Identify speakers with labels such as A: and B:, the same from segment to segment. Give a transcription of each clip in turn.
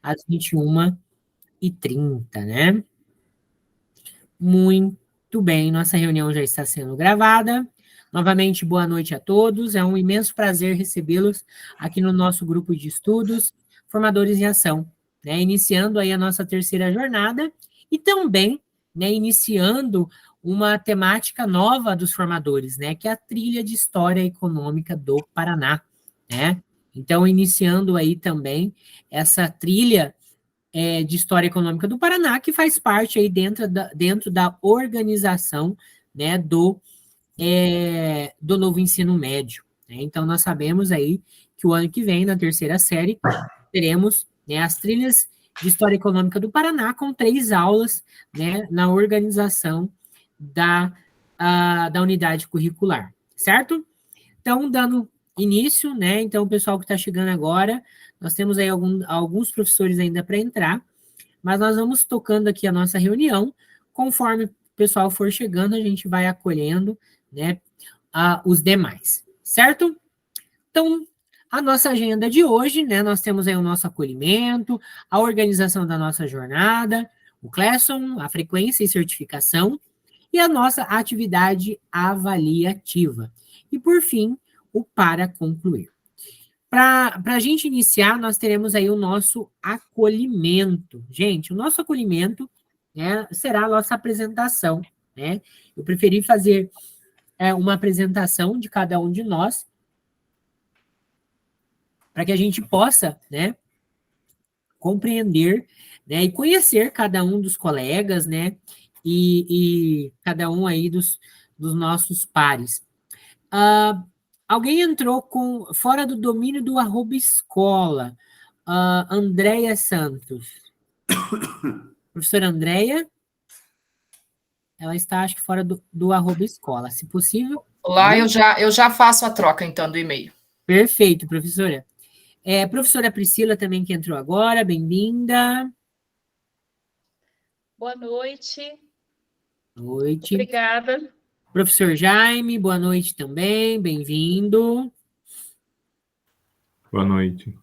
A: às 21h30, né? Muito bem, nossa reunião já está sendo gravada. Novamente, boa noite a todos. É um imenso prazer recebê-los aqui no nosso grupo de estudos Formadores em Ação, né? Iniciando aí a nossa terceira jornada e também, né, iniciando uma temática nova dos formadores, né, que é a trilha de História Econômica do Paraná, né? Então, iniciando aí também essa trilha de História Econômica do Paraná, que faz parte aí dentro da organização, né, do novo ensino médio, né? Então, nós sabemos aí que o ano que vem, na terceira série, teremos, né, as trilhas de História Econômica do Paraná com 3 aulas, né, na organização da unidade curricular, certo? Então, dando início, né, então o pessoal que está chegando agora, nós temos aí alguns professores ainda para entrar, mas nós vamos tocando aqui a nossa reunião, conforme o pessoal for chegando, a gente vai acolhendo, né, os demais, certo? Então, a nossa agenda de hoje, né, nós temos aí o nosso acolhimento, a organização da nossa jornada, o Classroom, a frequência e certificação, e a nossa atividade avaliativa. E, por fim, o para concluir. Para a gente iniciar, nós teremos aí o nosso acolhimento. Gente, o nosso acolhimento, né, será a nossa apresentação, né? Eu preferi fazer uma apresentação de cada um de nós, para que a gente possa, né, compreender, né, e conhecer cada um dos colegas, né, e cada um aí dos nossos pares. Alguém entrou fora do domínio do @escola. Andréia Santos. Professora Andréia, ela está, acho que, fora do @escola, se possível.
B: Olá, eu já faço a troca, então, do e-mail.
A: Perfeito, professora. Professora Priscila também, que entrou agora, bem-vinda.
C: Boa noite.
A: Noite.
C: Obrigada.
A: Professor Jaime, boa noite também, bem-vindo.
D: Boa noite.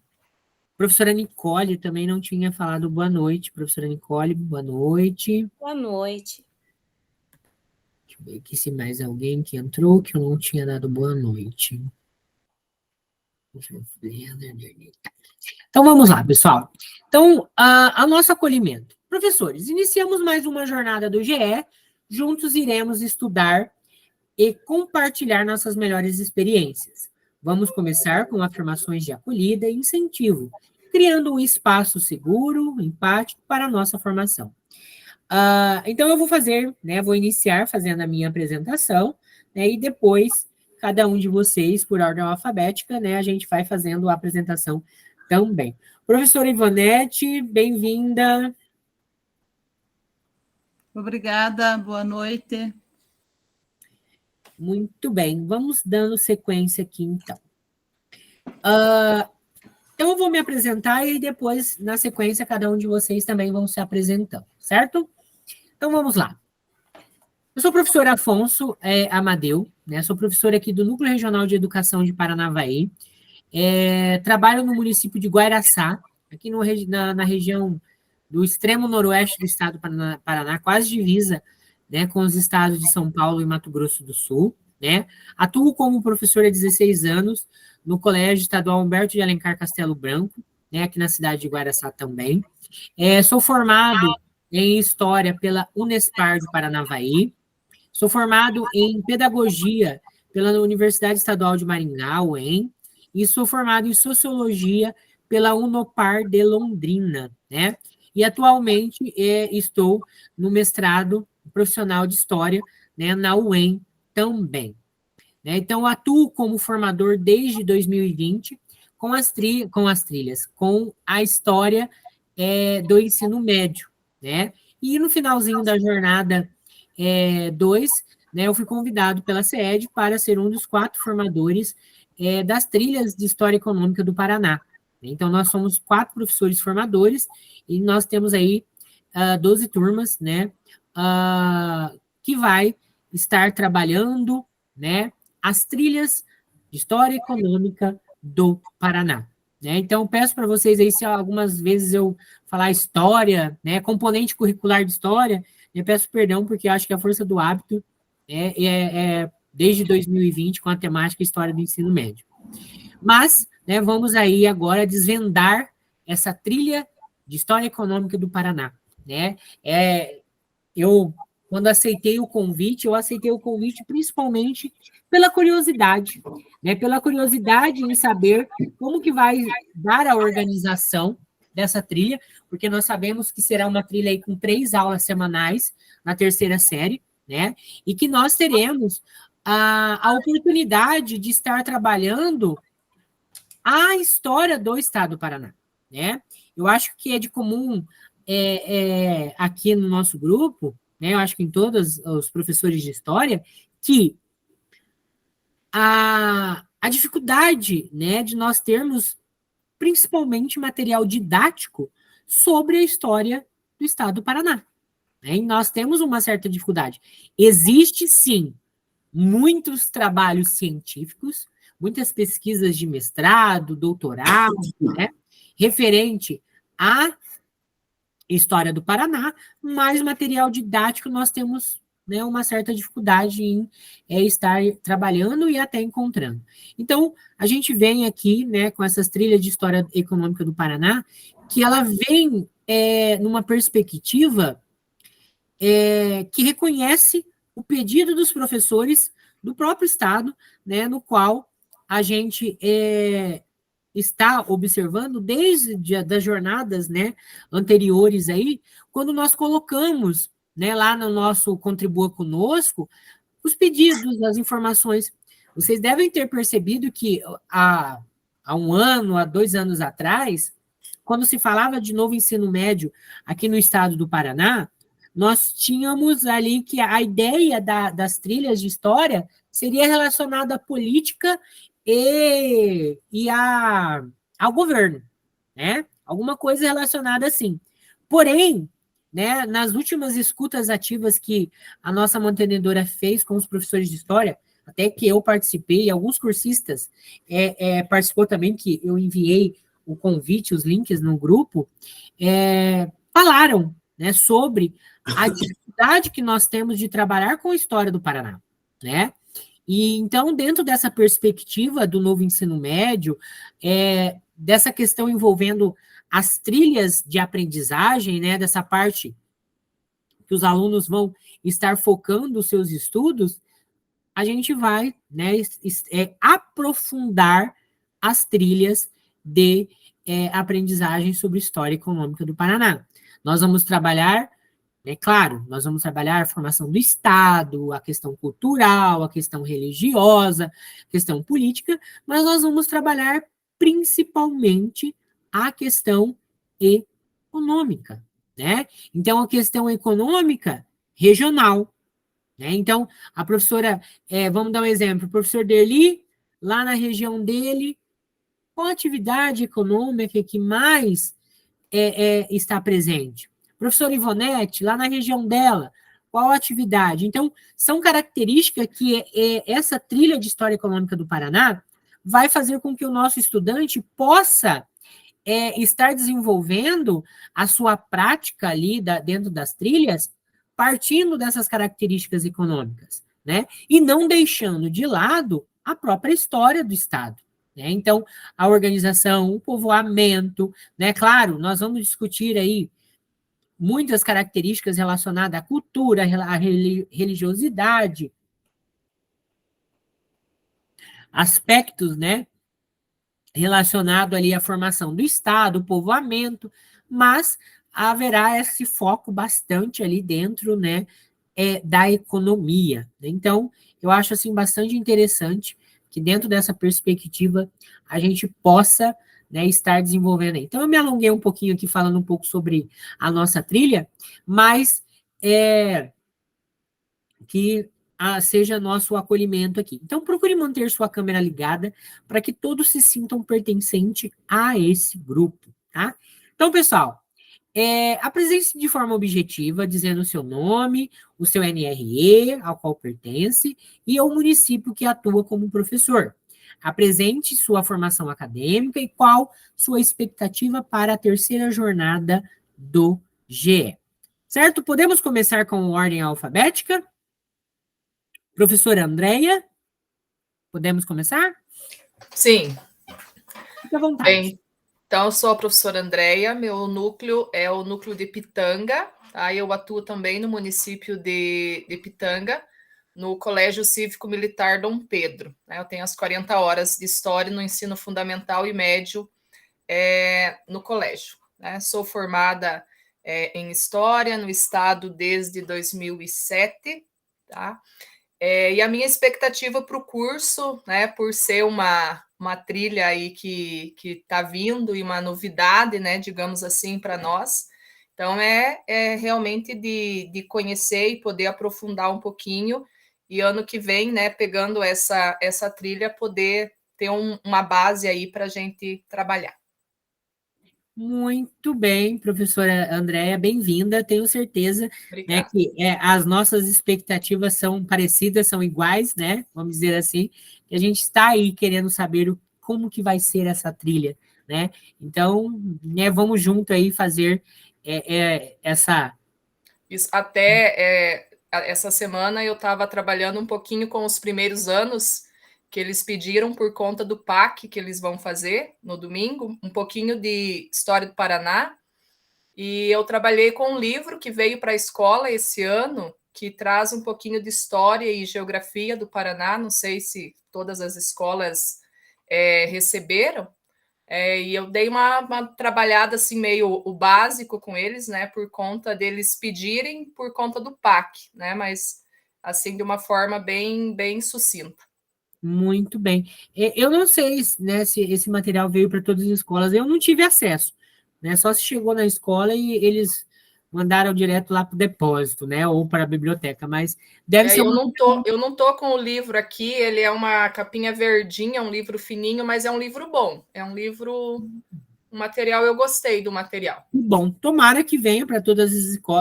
A: Professora Nicole também não tinha falado boa noite. Professora Nicole, boa noite.
E: Boa noite.
A: Deixa eu ver aqui se mais alguém que entrou que eu não tinha dado boa noite. Então, vamos lá, pessoal. Então, a nosso acolhimento. Professores, iniciamos mais uma jornada do GE. Juntos iremos estudar e compartilhar nossas melhores experiências. Vamos começar com afirmações de acolhida e incentivo, criando um espaço seguro, empático para a nossa formação. Então, eu vou fazer, né, vou iniciar fazendo a minha apresentação, né, e depois, cada um de vocês, por ordem alfabética, né, a gente vai fazendo a apresentação também. Professora Ivonete, bem-vinda.
F: Obrigada, boa noite.
A: Muito bem, vamos dando sequência aqui, então. Eu vou me apresentar e depois, na sequência, cada um de vocês também vão se apresentando, certo? Então, vamos lá. Eu sou o professor Afonso Amadeu, né? Sou professor aqui do Núcleo Regional de Educação de Paranavaí. Trabalho no município de Guaraçá, aqui na região do extremo noroeste do estado do Paraná, quase divisa, né, com os estados de São Paulo e Mato Grosso do Sul, né? Atuo como professor há 16 anos no Colégio Estadual Humberto de Alencar Castelo Branco, né, aqui na cidade de Guaraçá também. Sou formado em História pela Unespar de Paranavaí. Sou formado em Pedagogia pela Universidade Estadual de Maringá, UEM, e sou formado em Sociologia pela Unopar de Londrina, né? E atualmente estou no mestrado profissional de História, né, na UEM também. Né? Então, atuo como formador desde 2020 com as trilhas, com a história do ensino médio, né? E no finalzinho da jornada 2, né, eu fui convidado pela CED para ser um dos 4 formadores das trilhas de História Econômica do Paraná. Então, nós somos 4 professores formadores e nós temos aí 12 turmas, né, que vai estar trabalhando, né, as trilhas de História Econômica do Paraná. né? Então, peço para vocês aí, se algumas vezes eu falar história, né, componente curricular de história, eu peço perdão, porque eu acho que a força do hábito é desde 2020 com a temática História do Ensino Médio. Mas, né, vamos aí agora desvendar essa trilha de História Econômica do Paraná, né? Quando aceitei o convite, eu aceitei o convite principalmente pela curiosidade, né? Pela curiosidade em saber como que vai dar a organização dessa trilha, porque nós sabemos que será uma trilha aí com 3 aulas semanais na terceira série, né? E que nós teremos a oportunidade de estar trabalhando a história do Estado do Paraná, né? Eu acho que é de comum aqui no nosso grupo, né? Eu acho que em todos os professores de história, que a dificuldade, né, de nós termos principalmente material didático sobre a história do Estado do Paraná. Né? E nós temos uma certa dificuldade. Existe, sim, muitos trabalhos científicos, muitas pesquisas de mestrado, doutorado, né, referente à história do Paraná, mas material didático nós temos, né, uma certa dificuldade em estar trabalhando e até encontrando. Então, a gente vem aqui, né, com essas trilhas de história econômica do Paraná, que ela vem numa perspectiva que reconhece o pedido dos professores do próprio Estado, né, no qual a gente está observando desde das jornadas, né, anteriores aí, quando nós colocamos, né, lá no nosso Contribua Conosco, os pedidos, as informações. Vocês devem ter percebido que há 1 ano, há 2 anos atrás, quando se falava de novo ensino médio aqui no estado do Paraná, nós tínhamos ali que a ideia das trilhas de história seria relacionada à política ao governo, né? Alguma coisa relacionada assim. Porém, né, nas últimas escutas ativas que a nossa mantenedora fez com os professores de história, até que eu participei, alguns cursistas participou também, que eu enviei o convite, os links no grupo, falaram, né, sobre a dificuldade que nós temos de trabalhar com a história do Paraná, né? E então, dentro dessa perspectiva do novo ensino médio, dessa questão envolvendo as trilhas de aprendizagem, né, dessa parte que os alunos vão estar focando os seus estudos, a gente vai, né, aprofundar as trilhas de aprendizagem sobre história econômica do Paraná. Nós vamos trabalhar, claro, nós vamos trabalhar a formação do Estado, a questão cultural, a questão religiosa, a questão política, mas nós vamos trabalhar principalmente a questão econômica, né? Então, a questão econômica regional, né? Então, a professora, vamos dar um exemplo, o professor Derli, lá na região dele, qual a atividade econômica que mais está presente? Professora Ivonete, lá na região dela, qual a atividade? Então, são características que essa trilha de história econômica do Paraná vai fazer com que o nosso estudante possa estar desenvolvendo a sua prática ali dentro das trilhas, partindo dessas características econômicas, né? E não deixando de lado a própria história do Estado. Né? Então, a organização, o povoamento, né? Claro, nós vamos discutir aí muitas características relacionadas à cultura, à religiosidade, aspectos, né, relacionado ali à formação do Estado, o povoamento, mas haverá esse foco bastante ali dentro, né, da economia. Então, eu acho, assim, bastante interessante que dentro dessa perspectiva a gente possa, né, estar desenvolvendo aí. Então, eu me alonguei um pouquinho aqui falando um pouco sobre a nossa trilha, mas que seja nosso acolhimento aqui. Então, procure manter sua câmera ligada para que todos se sintam pertencentes a esse grupo, tá? Então, pessoal, apresente-se de forma objetiva, dizendo o seu nome, o seu NRE, ao qual pertence, e o município que atua como professor. Apresente sua formação acadêmica e qual sua expectativa para a terceira jornada do GE. Certo? Podemos começar com ordem alfabética? Professora Andréia, podemos começar?
B: Sim.
A: Fique à vontade.
B: Bem, então, eu sou a professora Andréia, meu núcleo é o núcleo de Pitanga, tá? Eu atuo também no município de Pitanga, no Colégio Cívico Militar Dom Pedro, né? Eu tenho as 40 horas de história no ensino fundamental e médio no colégio, né? Sou formada em História no Estado desde 2007, tá? E a minha expectativa para o curso, né, por ser uma trilha aí que está vindo e uma novidade, né, digamos assim, para nós. Então, é realmente de conhecer e poder aprofundar um pouquinho, e ano que vem, né, pegando essa trilha, poder ter uma base aí para a gente trabalhar.
A: Muito bem, professora Andréia, bem-vinda. Tenho certeza, né,
B: Obrigada.
A: que as nossas expectativas são parecidas, são iguais, né? Vamos dizer assim. E a gente está aí querendo saber como que vai ser essa trilha, né? Então, né, vamos junto aí fazer essa.
B: Isso, até essa semana eu estava trabalhando um pouquinho com os primeiros anos que eles pediram por conta do PAC que eles vão fazer no domingo, um pouquinho de História do Paraná. E eu trabalhei com um livro que veio para a escola esse ano, que traz um pouquinho de história e geografia do Paraná. Não sei se todas as escolas receberam. E eu dei uma trabalhada assim, meio o básico com eles, né? Por conta deles pedirem, por conta do PAC, né? Mas assim, de uma forma bem sucinta.
A: Muito bem. Eu não sei, né, se esse material veio para todas as escolas, eu não tive acesso, né? Só se chegou na escola e eles mandaram direto lá para o depósito, né? Ou para a biblioteca, mas deve ser uma.
B: Eu não tô com o livro aqui, ele é uma capinha verdinha, um livro fininho, mas é um livro bom. É um livro, um material, eu gostei do material.
A: Bom, tomara que venha para todas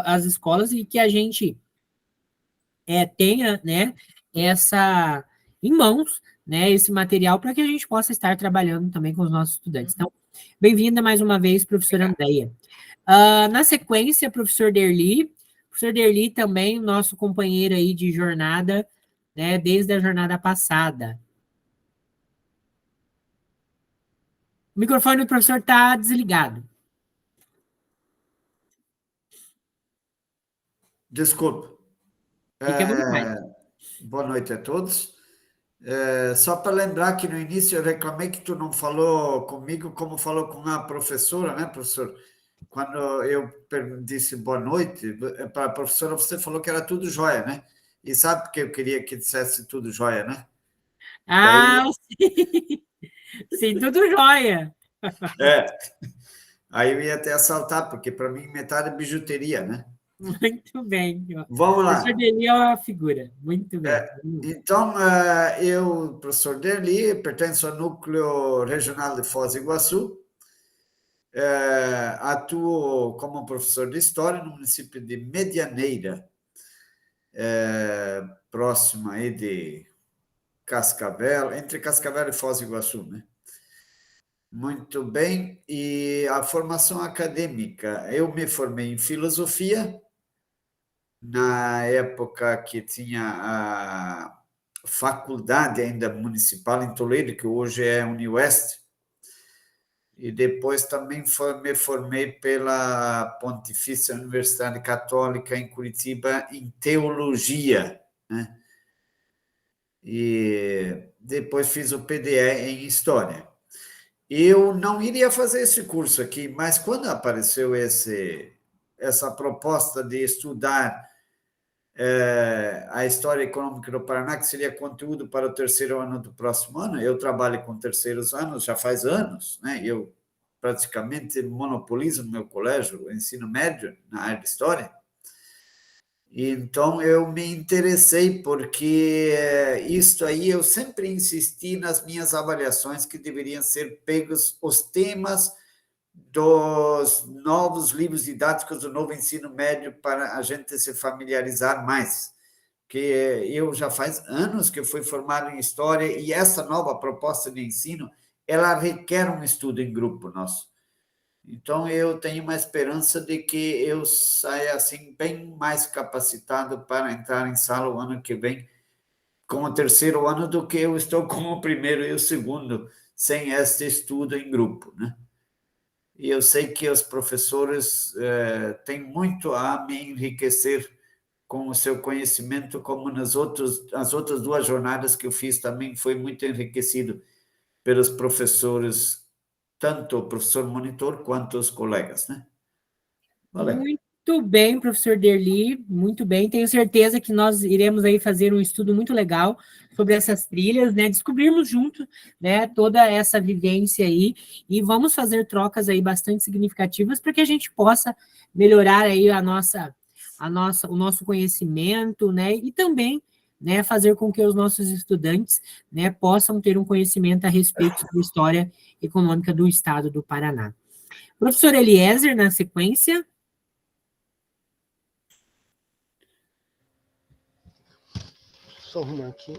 A: as escolas e que a gente tenha, né, essa em mãos, né, esse material para que a gente possa estar trabalhando também com os nossos estudantes. Então, bem-vinda mais uma vez, professora Andréia. Na sequência, professor Derli. Professor Derli também, nosso companheiro aí de jornada, né, desde a jornada passada. O microfone do professor está desligado.
C: Desculpe.
A: Fique à vontade.
C: Boa noite a todos. Só para lembrar que no início eu reclamei que tu não falou comigo como falou com a professora, né, professor? Quando eu disse boa noite, para a professora você falou que era tudo jóia, né? E sabe porque eu queria que dissesse tudo jóia, né?
A: Ah, sim. Sim, tudo jóia.
C: Aí eu ia até assaltar, porque para mim metade é bijuteria, né?
A: Muito bem.
C: Vamos lá.
A: Professor Derli é uma figura. Muito bem.
C: Então, eu, professor Derli, pertenço ao Núcleo Regional de Foz do Iguaçu, atuo como professor de História no município de Medianeira, próximo aí de Cascavel, entre Cascavel e Foz do Iguaçu, né? Muito bem, e a formação acadêmica, eu me formei em filosofia, na época que tinha a faculdade ainda municipal em Toledo, que hoje é Unioeste, e depois também me formei pela Pontifícia Universidade Católica em Curitiba em teologia, né? E depois fiz o PDE em história. Eu não iria fazer esse curso aqui, mas quando apareceu essa proposta de estudar a história econômica do Paraná, que seria conteúdo para o terceiro ano do próximo ano. Eu trabalho com terceiros anos já faz anos, né? Eu praticamente monopolizo no meu colégio o ensino médio na área de história. Então, eu me interessei porque isto aí eu sempre insisti nas minhas avaliações que deveriam ser pegos os temas dos novos livros didáticos do novo ensino médio para a gente se familiarizar mais. porque eu já faz anos que eu fui formado em História e essa nova proposta de ensino, ela requer um estudo em grupo nosso. Então, eu tenho uma esperança de que eu saia assim, bem mais capacitado para entrar em sala o ano que vem, com o terceiro ano, do que eu estou com o primeiro e o segundo, sem este estudo em grupo, né? E eu sei que os professores têm muito a me enriquecer com o seu conhecimento, como as outras 2 jornadas que eu fiz também foi muito enriquecido pelos professores, tanto o professor monitor quanto os colegas, né? Valeu.
A: Muito bem, professor Derli, muito bem. Tenho certeza que nós iremos aí fazer um estudo muito legal sobre essas trilhas, né? Descobrirmos junto, né, toda essa vivência aí e vamos fazer trocas aí bastante significativas para que a gente possa melhorar aí o nosso conhecimento, né? E também, né, fazer com que os nossos estudantes, né, possam ter um conhecimento a respeito da história econômica do estado do Paraná. Professor Eliezer, na sequência.
D: Só arrumar aqui.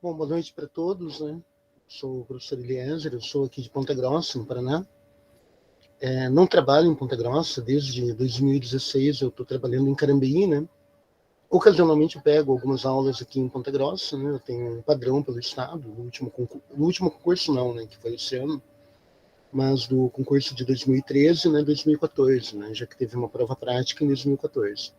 D: Bom, boa noite para todos, né? Sou o professor Eliezer, eu sou aqui de Ponta Grossa, no Paraná. Não trabalho em Ponta Grossa, desde 2016 eu estou trabalhando em Carambeí, né? Ocasionalmente eu pego algumas aulas aqui em Ponta Grossa, né? Eu tenho um padrão pelo estado, no último concurso não, né? Que foi esse ano, mas do concurso de 2013, né? 2014, né? Já que teve uma prova prática em 2014.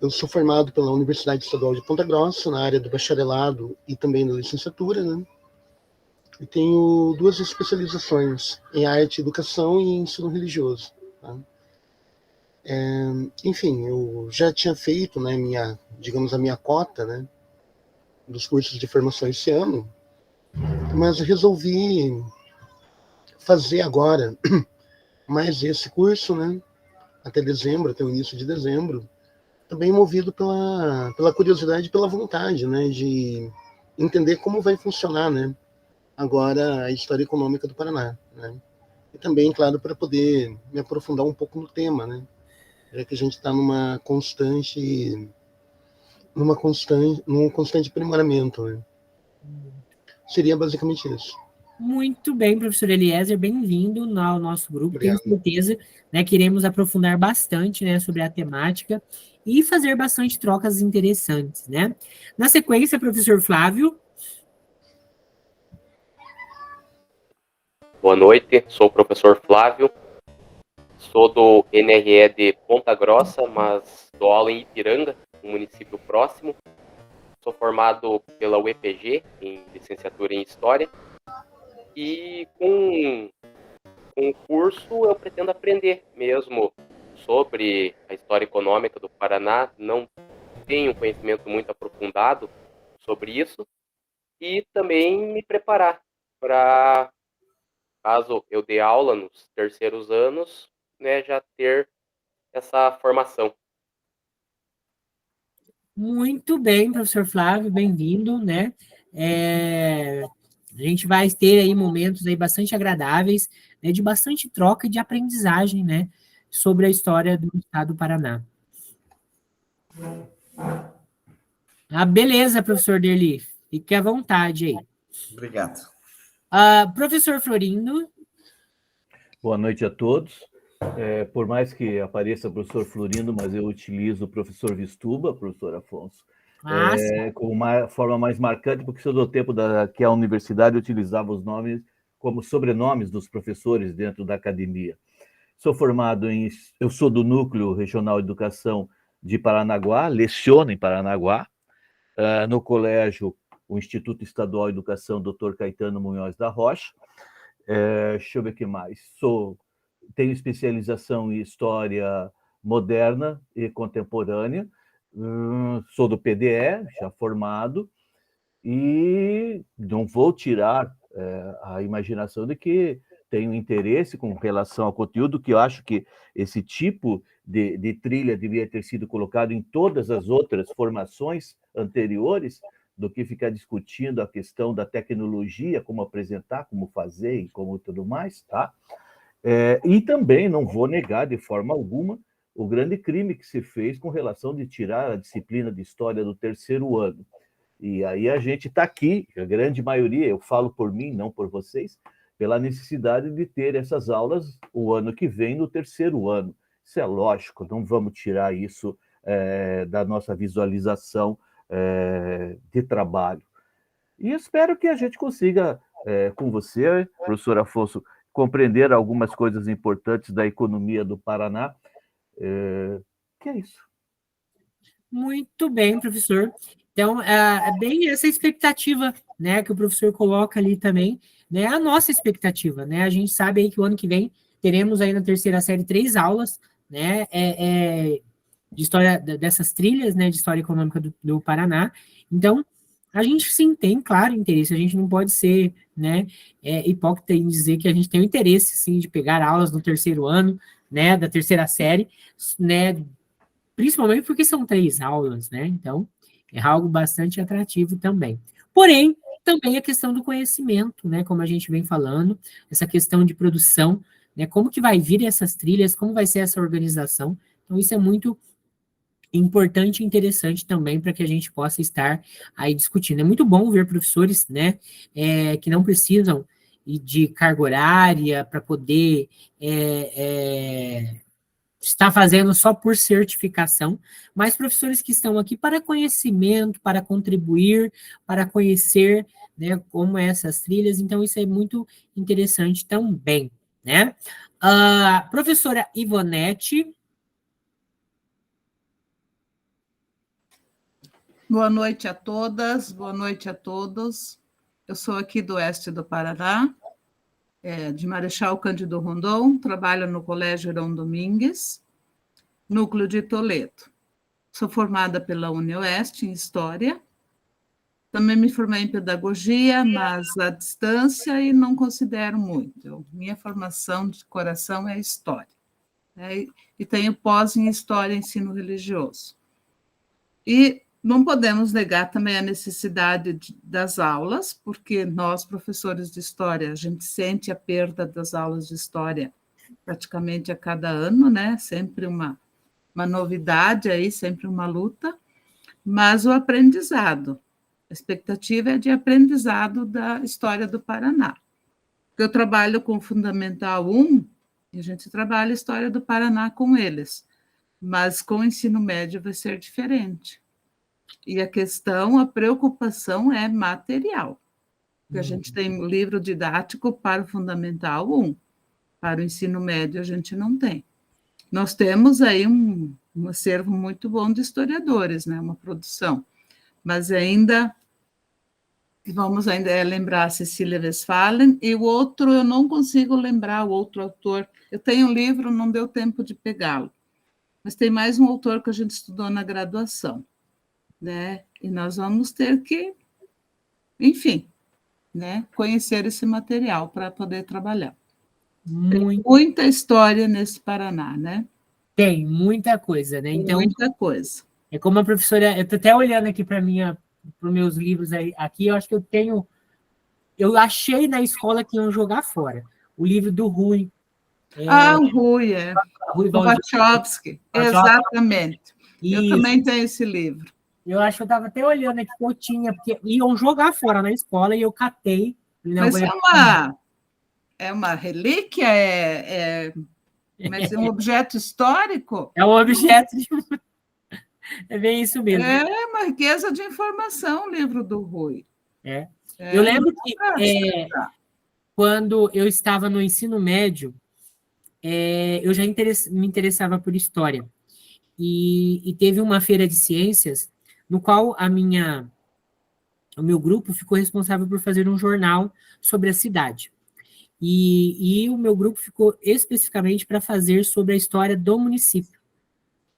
D: Eu sou formado pela Universidade Estadual de Ponta Grossa, na área do bacharelado e também da licenciatura, né? E tenho 2 especializações em arte, educação e ensino religioso. Tá? Enfim, eu já tinha feito, né, a minha cota, né, dos cursos de formação esse ano, mas resolvi fazer agora mais esse curso, né, até dezembro, até o início de dezembro, também movido pela curiosidade e pela vontade, né, de entender como vai funcionar, né, agora a história econômica do Paraná, né, e também, claro, para poder me aprofundar um pouco no tema, né, já que a gente está num constante aprimoramento, né. Seria basicamente isso.
A: Muito bem, professor Eliezer, bem-vindo ao nosso grupo.
D: Obrigado.
A: Tenho certeza, né, que iremos aprofundar bastante, né, sobre a temática e fazer bastante trocas interessantes, né? Na sequência, professor Flávio.
E: Boa noite, sou o professor Flávio, sou do NRE de Ponta Grossa, mas dou aula em Ipiranga, um município próximo. Sou formado pela UEPG, em licenciatura em História, e com o curso eu pretendo aprender mesmo sobre a história econômica do Paraná. Não tenho conhecimento muito aprofundado sobre isso, e também me preparar para, caso eu dê aula nos terceiros anos, né, já ter essa formação.
A: Muito bem, professor Flávio, bem-vindo, né? A gente vai ter aí momentos aí bastante agradáveis, né, de bastante troca e de aprendizagem, né, sobre a história do estado do Paraná. Beleza, professor Derli, fique à vontade aí.
C: Obrigado.
A: Professor Florindo.
G: Boa noite a todos. Por mais que apareça o professor Florindo, mas eu utilizo o professor Vistuba, professor Afonso, com uma forma mais marcante, porque sou do tempo que a universidade utilizava os nomes como sobrenomes dos professores dentro da academia. Eu sou do Núcleo Regional de Educação de Paranaguá, leciono em Paranaguá, no colégio, o Instituto Estadual de Educação, Dr. Caetano Munhoz da Rocha. Deixa eu ver o que mais. Tenho especialização em História Moderna e Contemporânea, sou do PDE, já formado, e não vou tirar a imaginação de que tenho interesse com relação ao conteúdo, que eu acho que esse tipo de trilha devia ter sido colocado em todas as outras formações anteriores, do que ficar discutindo a questão da tecnologia, como apresentar, como fazer e como tudo mais, tá? E também não vou negar de forma alguma o grande crime que se fez com relação de tirar a disciplina de história do terceiro ano. E aí a gente está aqui, a grande maioria, eu falo por mim, não por vocês, pela necessidade de ter essas aulas o ano que vem, no terceiro ano. Isso é lógico, não vamos tirar isso da nossa visualização de trabalho. E espero que a gente consiga, com você, professor Afonso, compreender algumas coisas importantes da economia do Paraná. Que é isso.
A: Muito bem, professor. Então, é bem essa expectativa, né, que o professor coloca ali também, né, a nossa expectativa, né, a gente sabe aí que o ano que vem teremos aí na terceira série 3 aulas, né, de história dessas trilhas, né, de história econômica do Paraná. Então, a gente sim tem, claro, interesse, a gente não pode ser, né, hipócrita em dizer que a gente tem o interesse, sim, de pegar aulas no terceiro ano, né, da terceira série, né, principalmente porque são 3 aulas, né, então é algo bastante atrativo também. Porém, também a questão do conhecimento, né, como a gente vem falando, essa questão de produção, né, como que vai vir essas trilhas, como vai ser essa organização, então isso é muito importante e interessante também para que a gente possa estar aí discutindo. É muito bom ver professores, né, que não precisam de carga horária para poder estar fazendo só por certificação, mas professores que estão aqui para conhecimento, para contribuir, para conhecer, né, como essas trilhas, então isso é muito interessante também, né? Professora Ivonete.
F: Boa noite a todas, boa noite a todos. Eu sou aqui do oeste do Paraná, de Marechal Cândido Rondon, trabalho no Colégio Heron Domingues, núcleo de Toledo. Sou formada pela UniOeste em História. Também me formei em Pedagogia, mas à distância e não considero muito. Minha formação de coração é História. Né? E tenho pós em História e Ensino Religioso. E não podemos negar também a necessidade das aulas, porque nós, professores de História, a gente sente a perda das aulas de História praticamente a cada ano, né? Sempre uma novidade aí, sempre uma luta, mas o aprendizado, a expectativa é de aprendizado da história do Paraná. Eu trabalho com o Fundamental 1, e a gente trabalha a história do Paraná com eles, mas com o ensino médio vai ser diferente. E a preocupação é material, porque a gente tem um livro didático para o Fundamental 1, para o ensino médio a gente não tem. Nós temos aí um acervo muito bom de historiadores, né? Uma produção, mas vamos lembrar a Cecília Westphalen, e o outro eu não consigo lembrar, o outro autor. Eu tenho um livro, não deu tempo de pegá-lo, mas tem mais um autor que a gente estudou na graduação, né? E nós vamos ter que, enfim, né, conhecer esse material para poder trabalhar. Tem muita história nesse Paraná, né?
A: Tem muita coisa, né? Então,
F: muita coisa.
A: É como a professora, eu estou até olhando aqui para os meus livros aí, aqui, eu acho que eu achei na escola que iam jogar fora, o livro do Rui.
F: O Rui,
A: Rui
F: o Wachowski, exatamente. Isso. Eu também tenho esse livro.
A: Eu acho que eu estava até olhando aqui que eu tinha, porque iam jogar fora na escola e eu catei.
F: Mas é uma relíquia? Mas é um objeto histórico?
A: É um objeto É bem isso mesmo.
F: É uma riqueza de informação o livro do Rui.
A: Eu lembro que quando eu estava no ensino médio, eu já me interessava por história. E teve uma feira de ciências no qual o meu grupo ficou responsável por fazer um jornal sobre a cidade. E o meu grupo ficou especificamente para fazer sobre a história do município.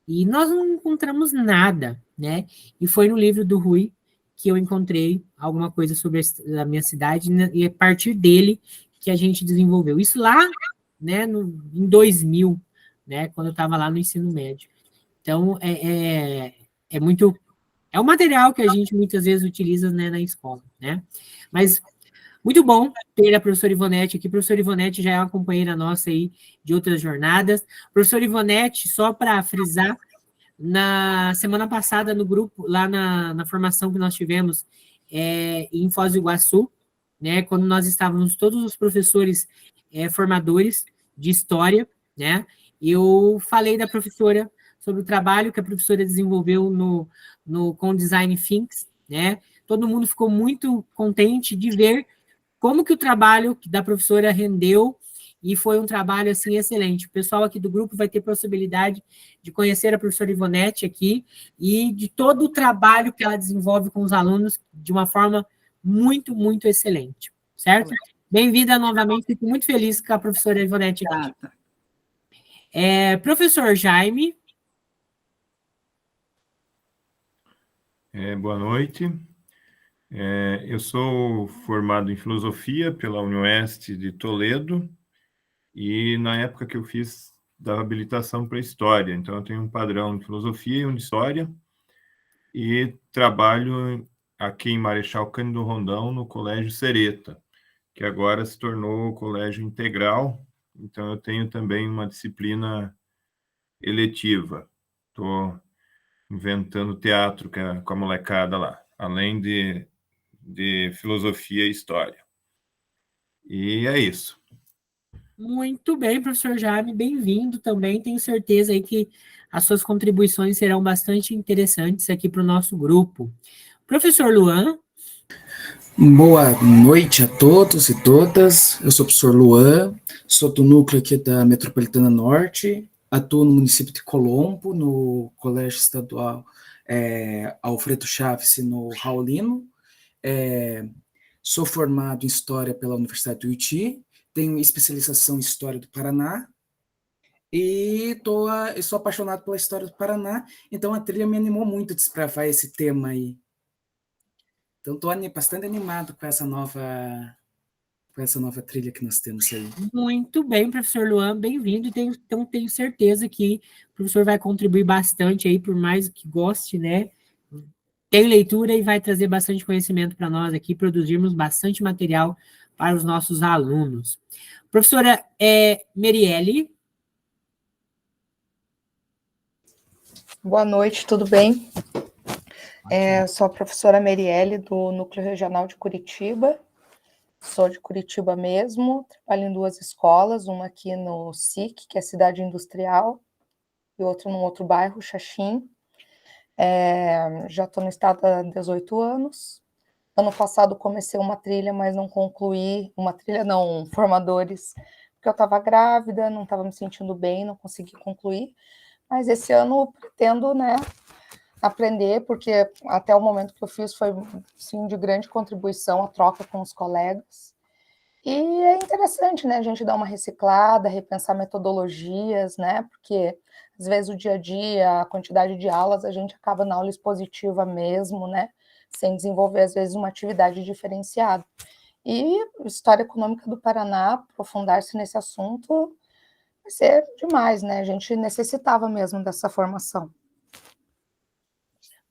A: E nós não encontramos nada, né? E foi no livro do Rui que eu encontrei alguma coisa sobre a minha cidade, né? E é a partir dele que a gente desenvolveu. Isso lá, né, em 2000, né, quando eu estava lá no ensino médio. Então, é um material que a gente muitas vezes utiliza, né, na escola, né? Mas Muito bom ter a professora Ivonete aqui. A professora Ivonete já é uma companheira nossa aí de outras jornadas. Professora Ivonete, só para frisar, na semana passada no grupo, lá na formação que nós tivemos em Foz do Iguaçu, né, quando nós estávamos todos os professores formadores de história, né, eu falei da professora sobre o trabalho que a professora desenvolveu com Design Thinks, né, todo mundo ficou muito contente de ver como que o trabalho da professora rendeu, e foi um trabalho, assim, excelente. O pessoal aqui do grupo vai ter possibilidade de conhecer a professora Ivonete aqui, e de todo o trabalho que ela desenvolve com os alunos de uma forma muito, muito excelente, certo? Bem-vinda novamente, fico muito feliz com a professora Ivonete aqui.
F: Tá.
A: Professor Jaime.
H: Boa noite. Eu sou formado em filosofia pela Unioeste de Toledo, e na época que eu fiz, dava habilitação para história. Então, eu tenho um padrão de filosofia e um de história, e trabalho aqui em Marechal Cândido Rondão, no Colégio Sereta, que agora se tornou o Colégio Integral. Então, eu tenho também uma disciplina eletiva. Estou inventando teatro com a molecada lá, além de filosofia e história. E é isso.
A: Muito bem, professor Jaime, bem-vindo também. Tenho certeza aí que as suas contribuições serão bastante interessantes aqui para o nosso grupo. Professor Luan.
I: Boa noite a todos e todas. Eu sou o professor Luan, sou do núcleo aqui da Metropolitana Norte, atuo no município de Colombo, no Colégio Estadual Alfredo Chaves, no Raulino. Sou formado em História pela Universidade do Uiti, tenho especialização em História do Paraná, e sou apaixonado pela História do Paraná, então a trilha me animou muito a desbravar esse tema aí. Então, estou bastante animado com essa nova trilha que nós temos aí.
A: Muito bem, professor Luan, bem-vindo. Então, tenho certeza que o professor vai contribuir bastante aí, por mais que goste, né? Tem leitura e vai trazer bastante conhecimento para nós aqui, produzirmos bastante material para os nossos alunos. Professora Merielle.
J: Boa noite, tudo bem? Sou a professora Merielle, do Núcleo Regional de Curitiba. Sou de Curitiba mesmo, trabalho em 2 escolas, uma aqui no SIC, que é a Cidade Industrial, e outra num outro bairro, Xaxim. Já estou no estado há 18 anos. Ano passado comecei uma trilha, mas não concluí, formadores, porque eu estava grávida, não estava me sentindo bem, não consegui concluir. Mas esse ano pretendo, né, aprender, porque até o momento que eu fiz foi, sim, de grande contribuição, a troca com os colegas. E é interessante, né, a gente dar uma reciclada, repensar metodologias, né, porque às vezes o dia a dia, a quantidade de aulas, a gente acaba na aula expositiva mesmo, né, sem desenvolver às vezes uma atividade diferenciada. E História Econômica do Paraná, aprofundar-se nesse assunto, vai ser demais, né, a gente necessitava mesmo dessa formação.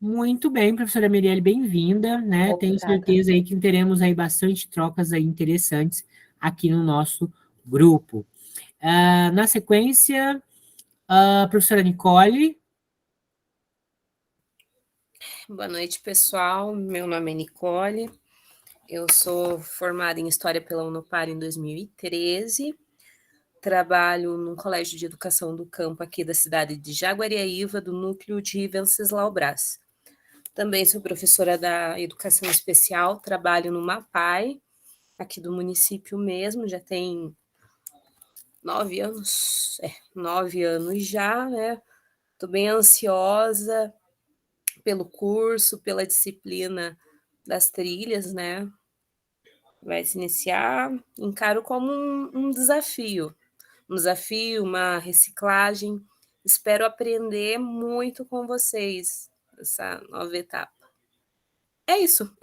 A: Muito bem, professora Merielle, bem-vinda, né?
J: Obrigada.
A: Tenho certeza aí que teremos aí bastante trocas aí interessantes aqui no nosso grupo. Na sequência, a professora Nicole.
K: Boa noite, pessoal. Meu nome é Nicole. Eu sou formada em História pela Unopar em 2013. Trabalho num colégio de educação do campo aqui da cidade de Jaguariaíva, do núcleo de Venceslau Braz. Também sou professora da Educação Especial, trabalho no MAPAI, aqui do município mesmo, já tem 9 anos, 9 anos já, né? Estou bem ansiosa pelo curso, pela disciplina das trilhas, né? Vai se iniciar, encaro como um desafio, uma reciclagem. Espero aprender muito com vocês essa nova etapa. É isso.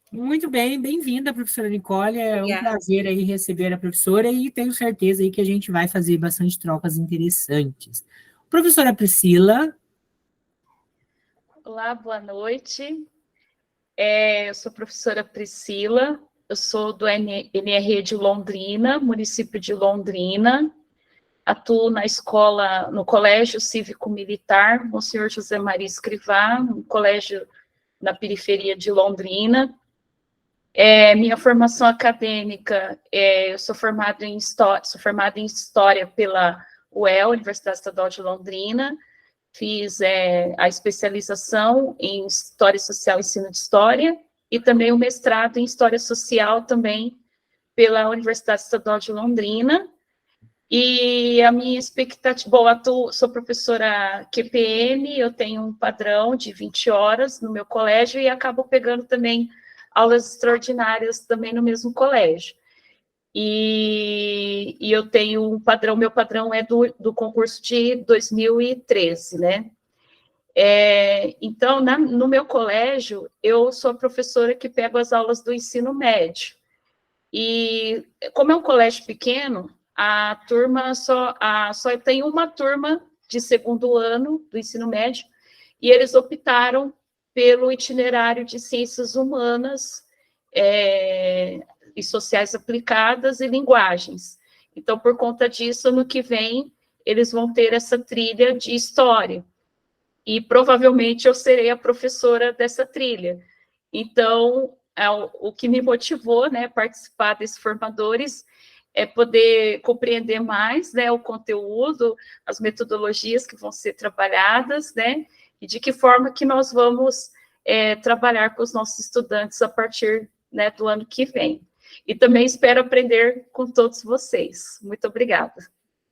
A: Muito bem, bem-vinda, professora Nicole. É um
K: Obrigada.
A: prazer aí receber a professora e tenho certeza aí que a gente vai fazer bastante trocas interessantes. Professora Priscila.
L: Olá, boa noite. Eu sou a professora Priscila, eu sou do NRE de Londrina, município de Londrina. Atuo na escola, no Colégio Cívico-Militar, Monsenhor José Maria Escrivá, um colégio na periferia de Londrina. Minha formação acadêmica, eu sou formada em História pela UEL, Universidade Estadual de Londrina. Fiz a especialização em História Social e Ensino de História, e também o mestrado em História Social também pela Universidade Estadual de Londrina. E a minha expectativa... Bom, sou professora QPM, eu tenho um padrão de 20 horas no meu colégio e acabo pegando também aulas extraordinárias também no mesmo colégio. E eu tenho um padrão, meu padrão é do concurso de 2013, né? Então, no meu colégio, eu sou a professora que pego as aulas do ensino médio. E como é um colégio pequeno, a turma só tem uma turma de segundo ano do ensino médio, e eles optaram pelo itinerário de ciências humanas e sociais aplicadas e linguagens. Então, por conta disso, ano que vem, eles vão ter essa trilha de história. E provavelmente eu serei a professora dessa trilha. Então, o que me motivou, né, a participar desses formadores é poder compreender mais, né, o conteúdo, as metodologias que vão ser trabalhadas, né, e de que forma que nós vamos trabalhar com os nossos estudantes a partir, né, do ano que vem. E também espero aprender com todos vocês. Muito obrigada.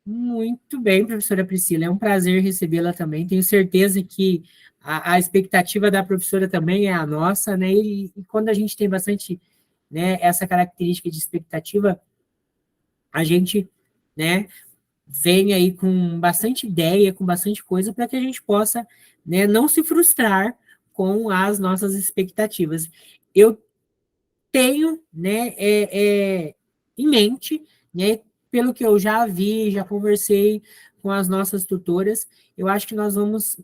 A: Muito bem, professora Priscila, é um prazer recebê-la também. Tenho certeza que a expectativa da professora também é a nossa, né, e quando a gente tem bastante, né, essa característica de expectativa, a gente, né, vem aí com bastante ideia, com bastante coisa, para que a gente possa, né, não se frustrar com as nossas expectativas. Eu tenho, né, em mente, né, pelo que eu já vi, já conversei com as nossas tutoras, eu acho que nós vamos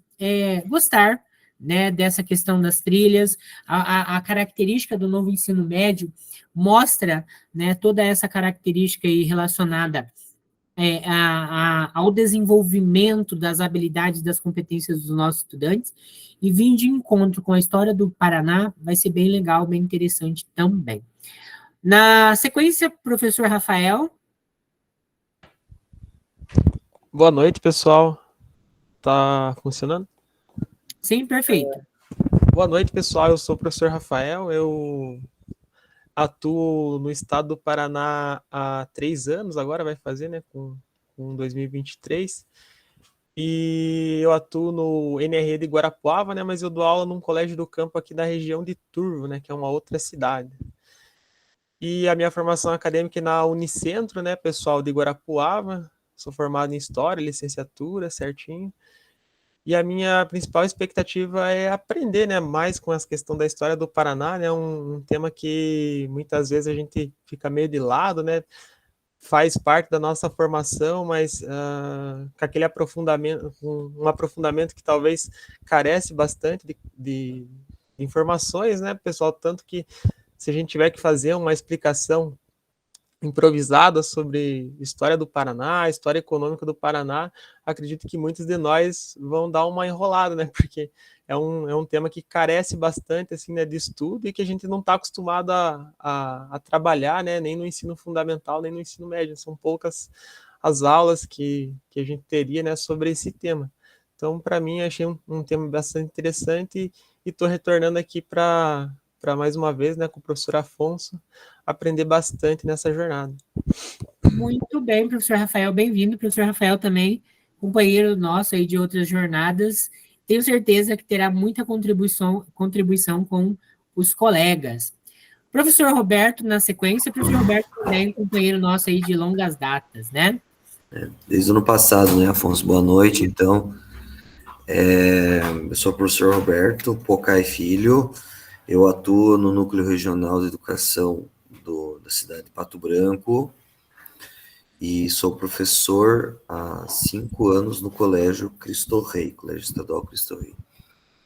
A: gostar, né, dessa questão das trilhas. A característica do novo ensino médio mostra, né, toda essa característica aí relacionada ao desenvolvimento das habilidades e das competências dos nossos estudantes, e vir de encontro com a história do Paraná vai ser bem legal, bem interessante também. Na sequência, professor Rafael.
M: Boa noite, pessoal. Tá funcionando?
A: Sim, perfeito.
M: Boa noite, pessoal. Eu sou o professor Rafael, eu atuo no estado do Paraná há 3 anos, agora vai fazer, né, com 2023, e eu atuo no NRE de Guarapuava, né, mas eu dou aula num colégio do campo aqui da região de Turvo, né, que é uma outra cidade. E a minha formação acadêmica é na Unicentro, né, pessoal de Guarapuava, sou formado em História, licenciatura, certinho. E a minha principal expectativa é aprender, né, mais com essa questão da história do Paraná, né, um tema que muitas vezes a gente fica meio de lado, né, faz parte da nossa formação, mas com aquele aprofundamento, um aprofundamento que talvez carece bastante de informações, né, pessoal, tanto que se a gente tiver que fazer uma explicação improvisada sobre história do Paraná, história econômica do Paraná, acredito que muitos de nós vão dar uma enrolada, né? Porque é um tema que carece bastante, assim, né, de estudo e que a gente não está acostumado a trabalhar, né? Nem no ensino fundamental, nem no ensino médio. São poucas as aulas que a gente teria, né, sobre esse tema. Então, para mim, achei um tema bastante interessante e estou retornando aqui para mais uma vez, né, com o professor Afonso, aprender bastante nessa jornada.
A: Muito bem, professor Rafael, bem-vindo. Professor Rafael também, companheiro nosso aí de outras jornadas. Tenho certeza que terá muita contribuição com os colegas. Professor Roberto, na sequência, professor Roberto também, companheiro nosso aí de longas datas, né?
N: Desde o ano passado, né, Afonso? Boa noite, então. Eu sou o professor Roberto Pocai Filho, eu atuo no Núcleo Regional de Educação da cidade de Pato Branco e sou professor há 5 anos no Colégio Cristo Rei, Colégio Estadual Cristo Rei.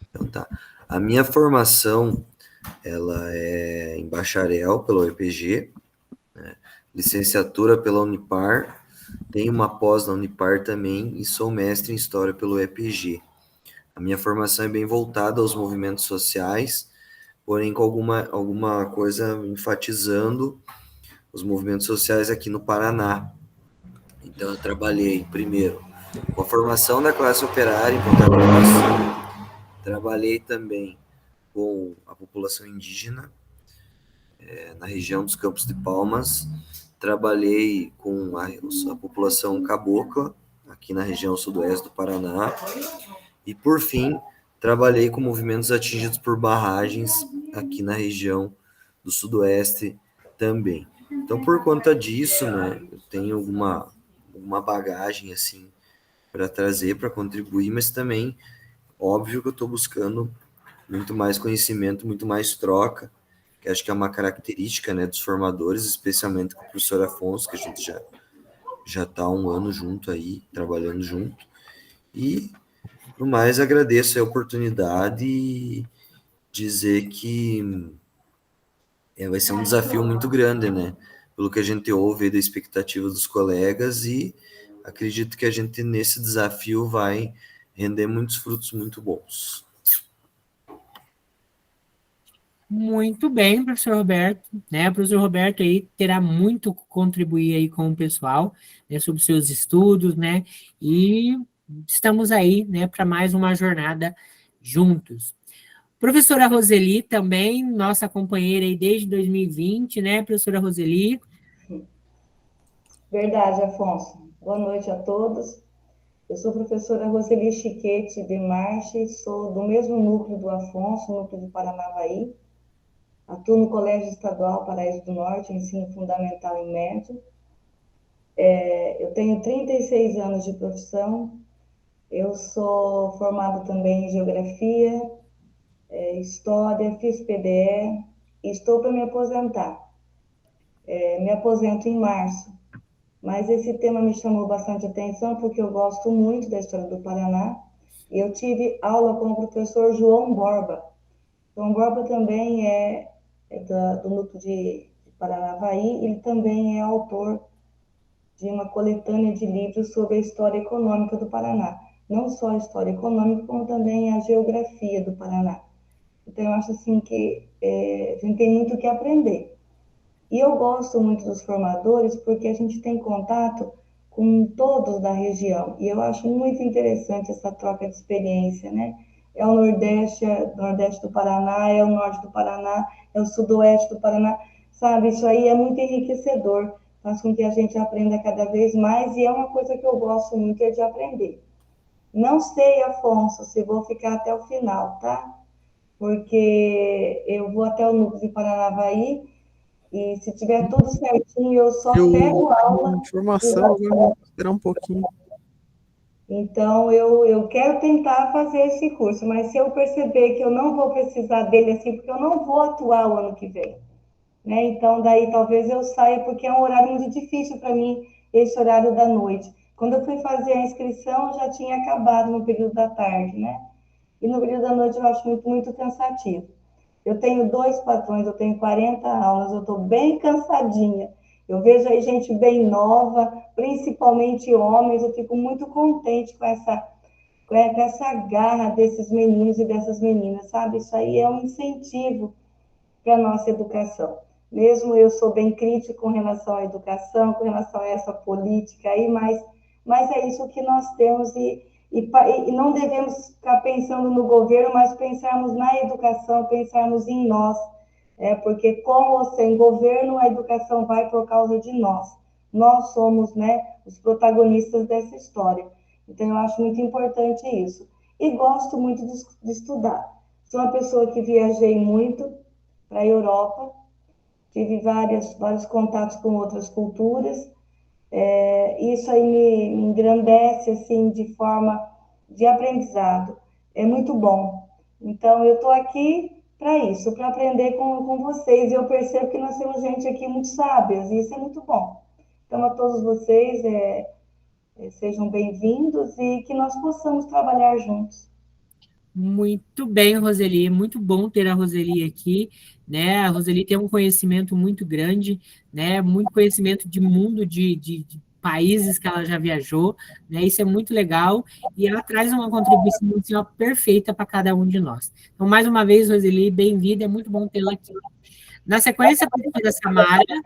N: Então tá. A minha formação ela é em bacharel pela UEPG, né? Licenciatura pela Unipar, tenho uma pós na Unipar também e sou mestre em História pelo UEPG. A minha formação é bem voltada aos movimentos sociais, porém com alguma coisa enfatizando os movimentos sociais aqui no Paraná. Então, eu trabalhei primeiro com a formação da classe operária em Ponta Grossa, trabalhei também com a população indígena na região dos Campos de Palmas, trabalhei com a população cabocla aqui na região sudoeste do Paraná e, por fim, trabalhei com movimentos atingidos por barragens aqui na região do sudoeste também. Então, por conta disso, né, eu tenho alguma bagagem assim para trazer, para contribuir, mas também, óbvio que eu estou buscando muito mais conhecimento, muito mais troca, que acho que é uma característica, né, dos formadores, especialmente com o professor Afonso, que a gente já está há um ano junto aí, trabalhando junto. E, no mais, agradeço a oportunidade e dizer que vai ser um desafio muito grande, né, pelo que a gente ouve da expectativa dos colegas, e acredito que a gente, nesse desafio, vai render muitos frutos muito bons.
A: Muito bem, professor Roberto, né? O professor Roberto aí terá muito que contribuir aí com o pessoal, né, sobre seus estudos, né? E estamos aí, né, para mais uma jornada juntos. Professora Roseli também, nossa companheira aí desde 2020, né, professora Roseli?
O: Verdade, Afonso. Boa noite a todos. Eu sou a professora Roseli Chiquete de Marche, sou do mesmo núcleo do Afonso, núcleo de Paranavaí. Atuo no Colégio Estadual Paraíso do Norte, ensino fundamental e médio. Eu tenho 36 anos de profissão. Eu sou formada também em Geografia, História, fiz PDE e estou para me aposentar. Me aposento em março. Mas esse tema me chamou bastante atenção porque eu gosto muito da história do Paraná. E eu tive aula com o professor João Borba. João Borba também é do núcleo de Paranavaí, ele também é autor de uma coletânea de livros sobre a história econômica do Paraná. Não só a história econômica, como também a geografia do Paraná. Então, eu acho assim que a gente tem muito o que aprender. E eu gosto muito dos formadores porque a gente tem contato com todos da região. E eu acho muito interessante essa troca de experiência, né? É o Nordeste do Paraná, é o Norte do Paraná, é o Sudoeste do Paraná. Sabe, isso aí é muito enriquecedor. Faz com que a gente aprenda cada vez mais e é uma coisa que eu gosto muito de aprender. Não sei, Afonso, se vou ficar até o final, tá? Porque eu vou até o núcleo de Paranavaí e se tiver tudo certinho, eu só pego aula.
M: Informação, agora vou esperar um pouquinho.
O: Então, eu quero tentar fazer esse curso, mas se eu perceber que eu não vou precisar dele assim, porque eu não vou atuar o ano que vem, né? Então, daí talvez eu saia, porque é um horário muito difícil para mim, esse horário da noite. Quando eu fui fazer a inscrição, já tinha acabado no período da tarde, né? E no período da noite eu acho muito, muito cansativo. Eu tenho 2 patrões, eu tenho 40 aulas, eu estou bem cansadinha. Eu vejo aí gente bem nova, principalmente homens, eu fico muito contente com essa garra desses meninos e dessas meninas, sabe? Isso aí é um incentivo para a nossa educação. Mesmo eu sou bem crítica com relação à educação, com relação a essa política aí, mas é isso que nós temos e não devemos ficar pensando no governo, mas pensarmos na educação, pensarmos em nós, porque com ou sem governo, a educação vai por causa de nós. Nós somos, né, os protagonistas dessa história. Então, eu acho muito importante isso. E gosto muito de estudar. Sou uma pessoa que viajei muito para a Europa, tive vários contatos com outras culturas, isso aí me engrandece, assim, de forma de aprendizado. É muito bom. Então, eu estou aqui para isso, para aprender com vocês. E eu percebo que nós temos gente aqui muito sábias, e isso é muito bom. Então, a todos vocês, sejam bem-vindos e que nós possamos trabalhar juntos.
A: Muito bem, Roseli, muito bom ter a Roseli aqui, né? A Roseli tem um conhecimento muito grande, né? Muito conhecimento de mundo, de países que ela já viajou, né? Isso é muito legal e ela traz uma contribuição assim, ó, perfeita para cada um de nós. Então, mais uma vez, Roseli, bem-vinda, é muito bom tê-la aqui. Na sequência, a professora Samara.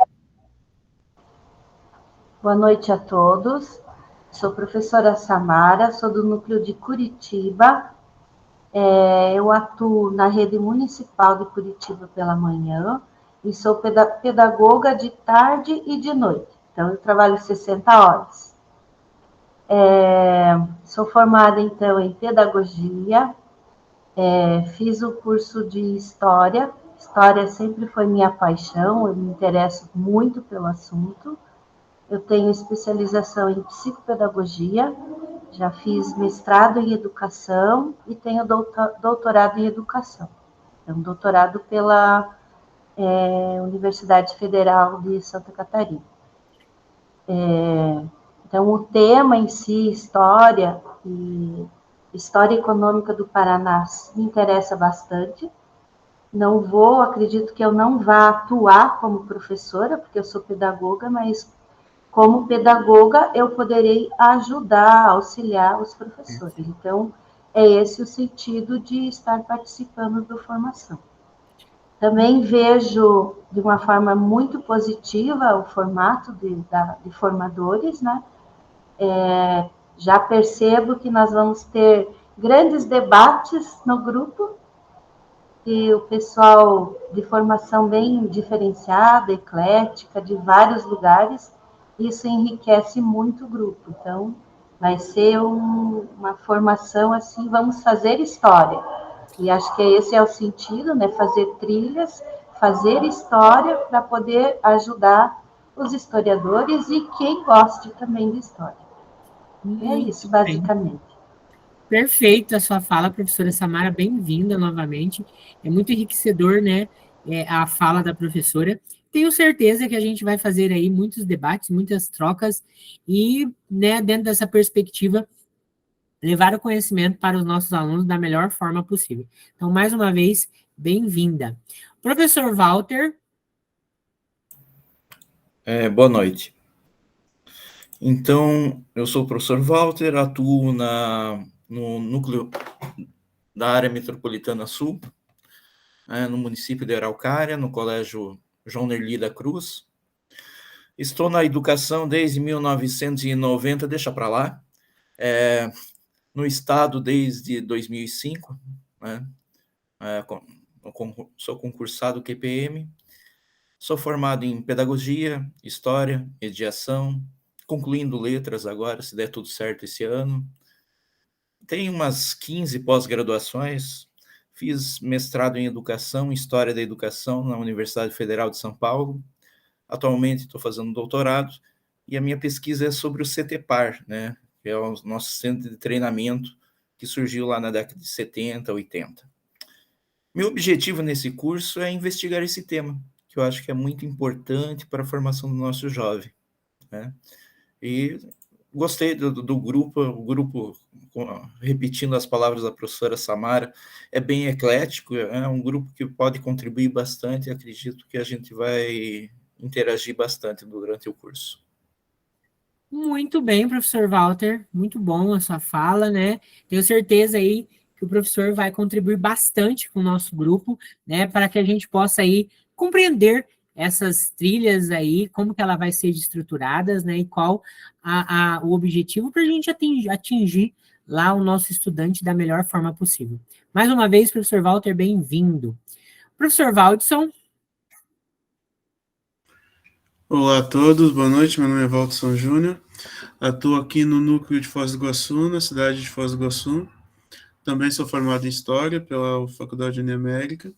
P: Boa noite a todos. Sou professora Samara, sou do núcleo de Curitiba. Eu atuo na rede municipal de Curitiba pela manhã e sou pedagoga de tarde e de noite. Então, eu trabalho 60 horas. Sou formada, então, em pedagogia. Fiz o curso de História. História sempre foi minha paixão, eu me interesso muito pelo assunto. Eu tenho especialização em psicopedagogia, já fiz mestrado em educação e tenho doutorado em educação. É um doutorado pela Universidade Federal de Santa Catarina. Então, o tema em si, história e história econômica do Paraná, me interessa bastante. Acredito que eu não vá atuar como professora, porque eu sou pedagoga, mas como pedagoga, eu poderei ajudar, auxiliar os professores. Então, é esse o sentido de estar participando da formação. Também vejo de uma forma muito positiva o formato de formadores, né? Já percebo que nós vamos ter grandes debates no grupo, e o pessoal de formação bem diferenciada, eclética, de vários lugares, isso enriquece muito o grupo. Então, vai ser uma formação assim, vamos fazer história. E acho que esse é o sentido, né? Fazer trilhas, fazer história para poder ajudar os historiadores e quem goste também de história. É isso, basicamente.
A: Perfeito a sua fala, professora Samara, bem-vinda novamente. É muito enriquecedor, né, a fala da professora. Tenho certeza que a gente vai fazer aí muitos debates, muitas trocas e, né, dentro dessa perspectiva, levar o conhecimento para os nossos alunos da melhor forma possível. Então, mais uma vez, bem-vinda. Professor Walter.
Q: Boa noite. Então, eu sou o professor Walter, atuo no núcleo da área metropolitana sul, no município de Araucária, no Colégio João Nerli da Cruz. Estou na educação desde 1990, deixa para lá, no estado desde 2005, né? Sou concursado QPM, sou formado em pedagogia, história, mediação, concluindo letras agora, se der tudo certo esse ano. Tenho umas 15 pós-graduações, fiz mestrado em educação, história da educação na Universidade Federal de São Paulo. Atualmente estou fazendo doutorado e a minha pesquisa é sobre o CTPAR, né, que é o nosso centro de treinamento que surgiu lá na década de 70, 80. Meu objetivo nesse curso é investigar esse tema, que eu acho que é muito importante para a formação do nosso jovem, né? E gostei do grupo, o grupo, repetindo as palavras da professora Samara, é bem eclético, é um grupo que pode contribuir bastante, e acredito que a gente vai interagir bastante durante o curso.
A: Muito bem, professor Walter, muito bom a sua fala, né? Tenho certeza aí que o professor vai contribuir bastante com o nosso grupo, né, para que a gente possa aí compreender essas trilhas aí, como que ela vai ser estruturadas, né, e qual o objetivo para a gente atingir lá o nosso estudante da melhor forma possível. Mais uma vez, professor Walter, bem-vindo. Professor Valdson.
R: Olá a todos, boa noite, meu nome é Valdson Júnior, atuo aqui no núcleo de Foz do Iguaçu, na cidade de Foz do Iguaçu, também sou formado em História pela Faculdade Uniamérica,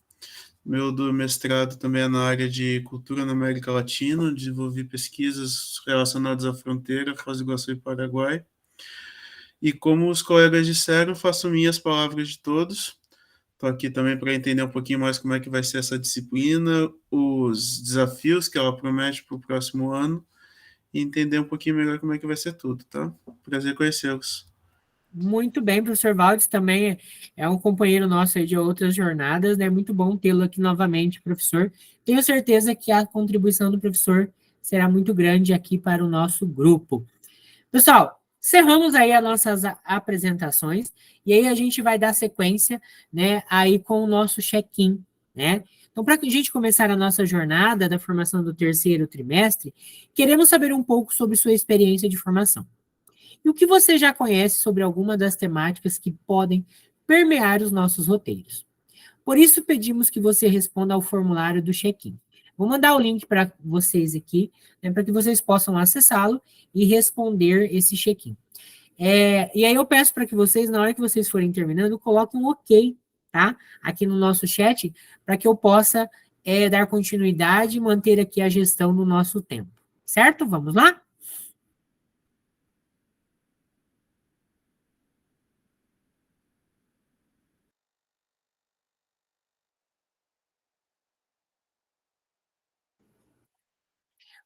R: meu mestrado também é na área de Cultura na América Latina, desenvolvi pesquisas relacionadas à fronteira, Foz do Iguaçu e Paraguai, e como os colegas disseram, faço minhas palavras de todos. Estou aqui também para entender um pouquinho mais como é que vai ser essa disciplina, os desafios que ela promete para o próximo ano e entender um pouquinho melhor como é que vai ser tudo, tá? Prazer conhecê-los.
A: Muito bem, professor Valdes também é um companheiro nosso aí de outras jornadas, né? Muito bom tê-lo aqui novamente, professor. Tenho certeza que a contribuição do professor será muito grande aqui para o nosso grupo. Pessoal, encerramos aí as nossas apresentações e aí a gente vai dar sequência, né, aí com o nosso check-in, né? Então, para a gente começar a nossa jornada da formação do terceiro trimestre, queremos saber um pouco sobre sua experiência de formação. E o que você já conhece sobre alguma das temáticas que podem permear os nossos roteiros. Por isso, pedimos que você responda ao formulário do check-in. Vou mandar o link para vocês aqui, né, para que vocês possam acessá-lo e responder esse check-in. E aí eu peço para que vocês, na hora que vocês forem terminando, coloquem um ok, tá? Aqui no nosso chat, para que eu possa dar continuidade e manter aqui a gestão do nosso tempo. Certo? Vamos lá?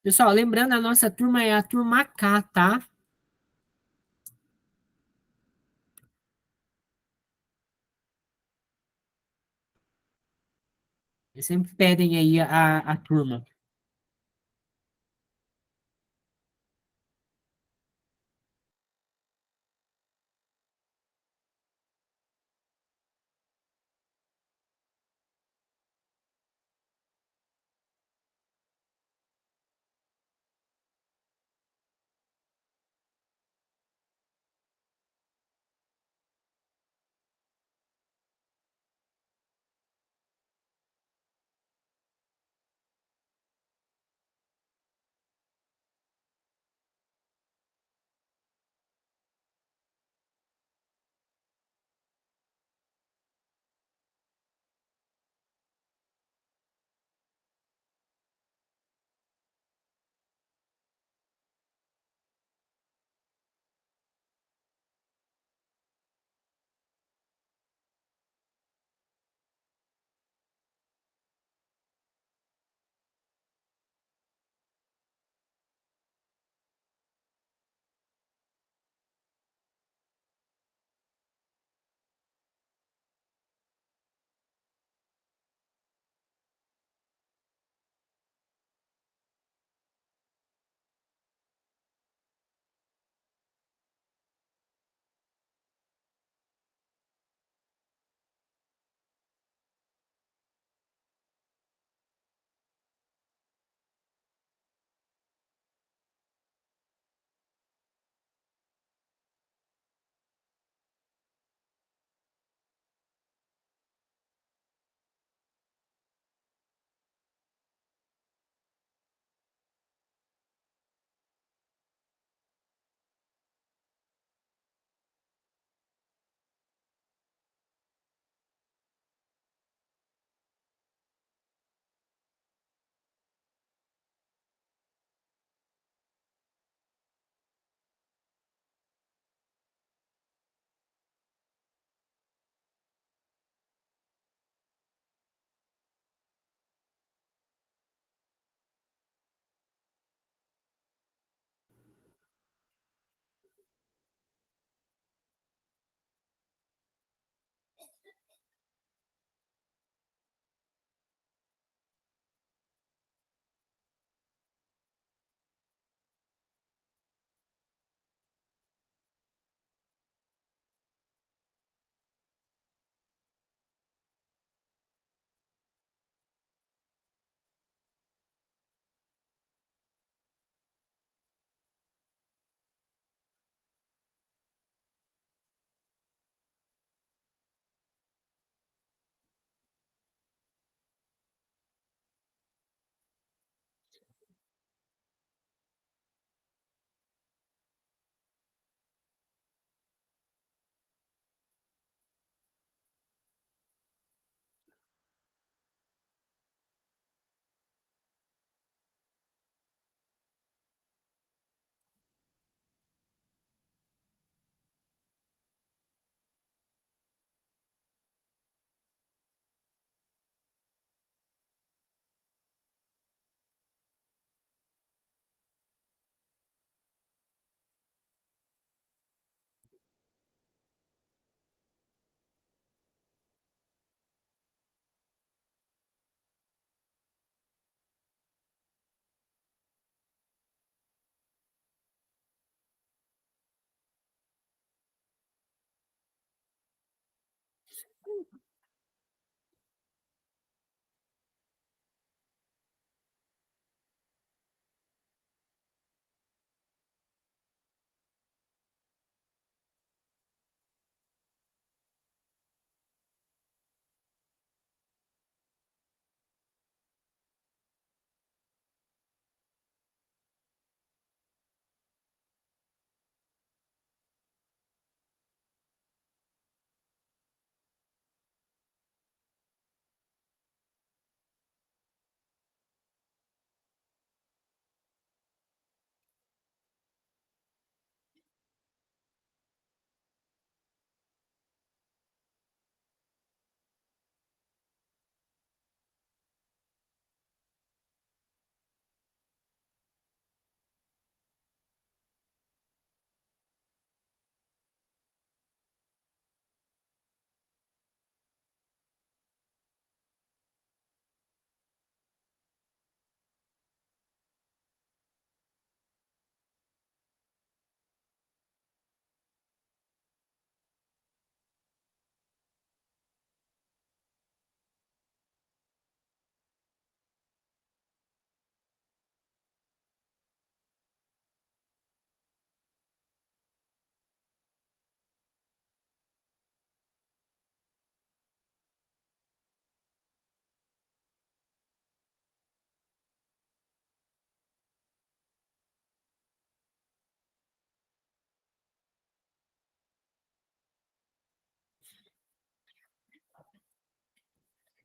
A: Pessoal, lembrando, a nossa turma é a turma K, tá? Eles sempre pedem aí a turma.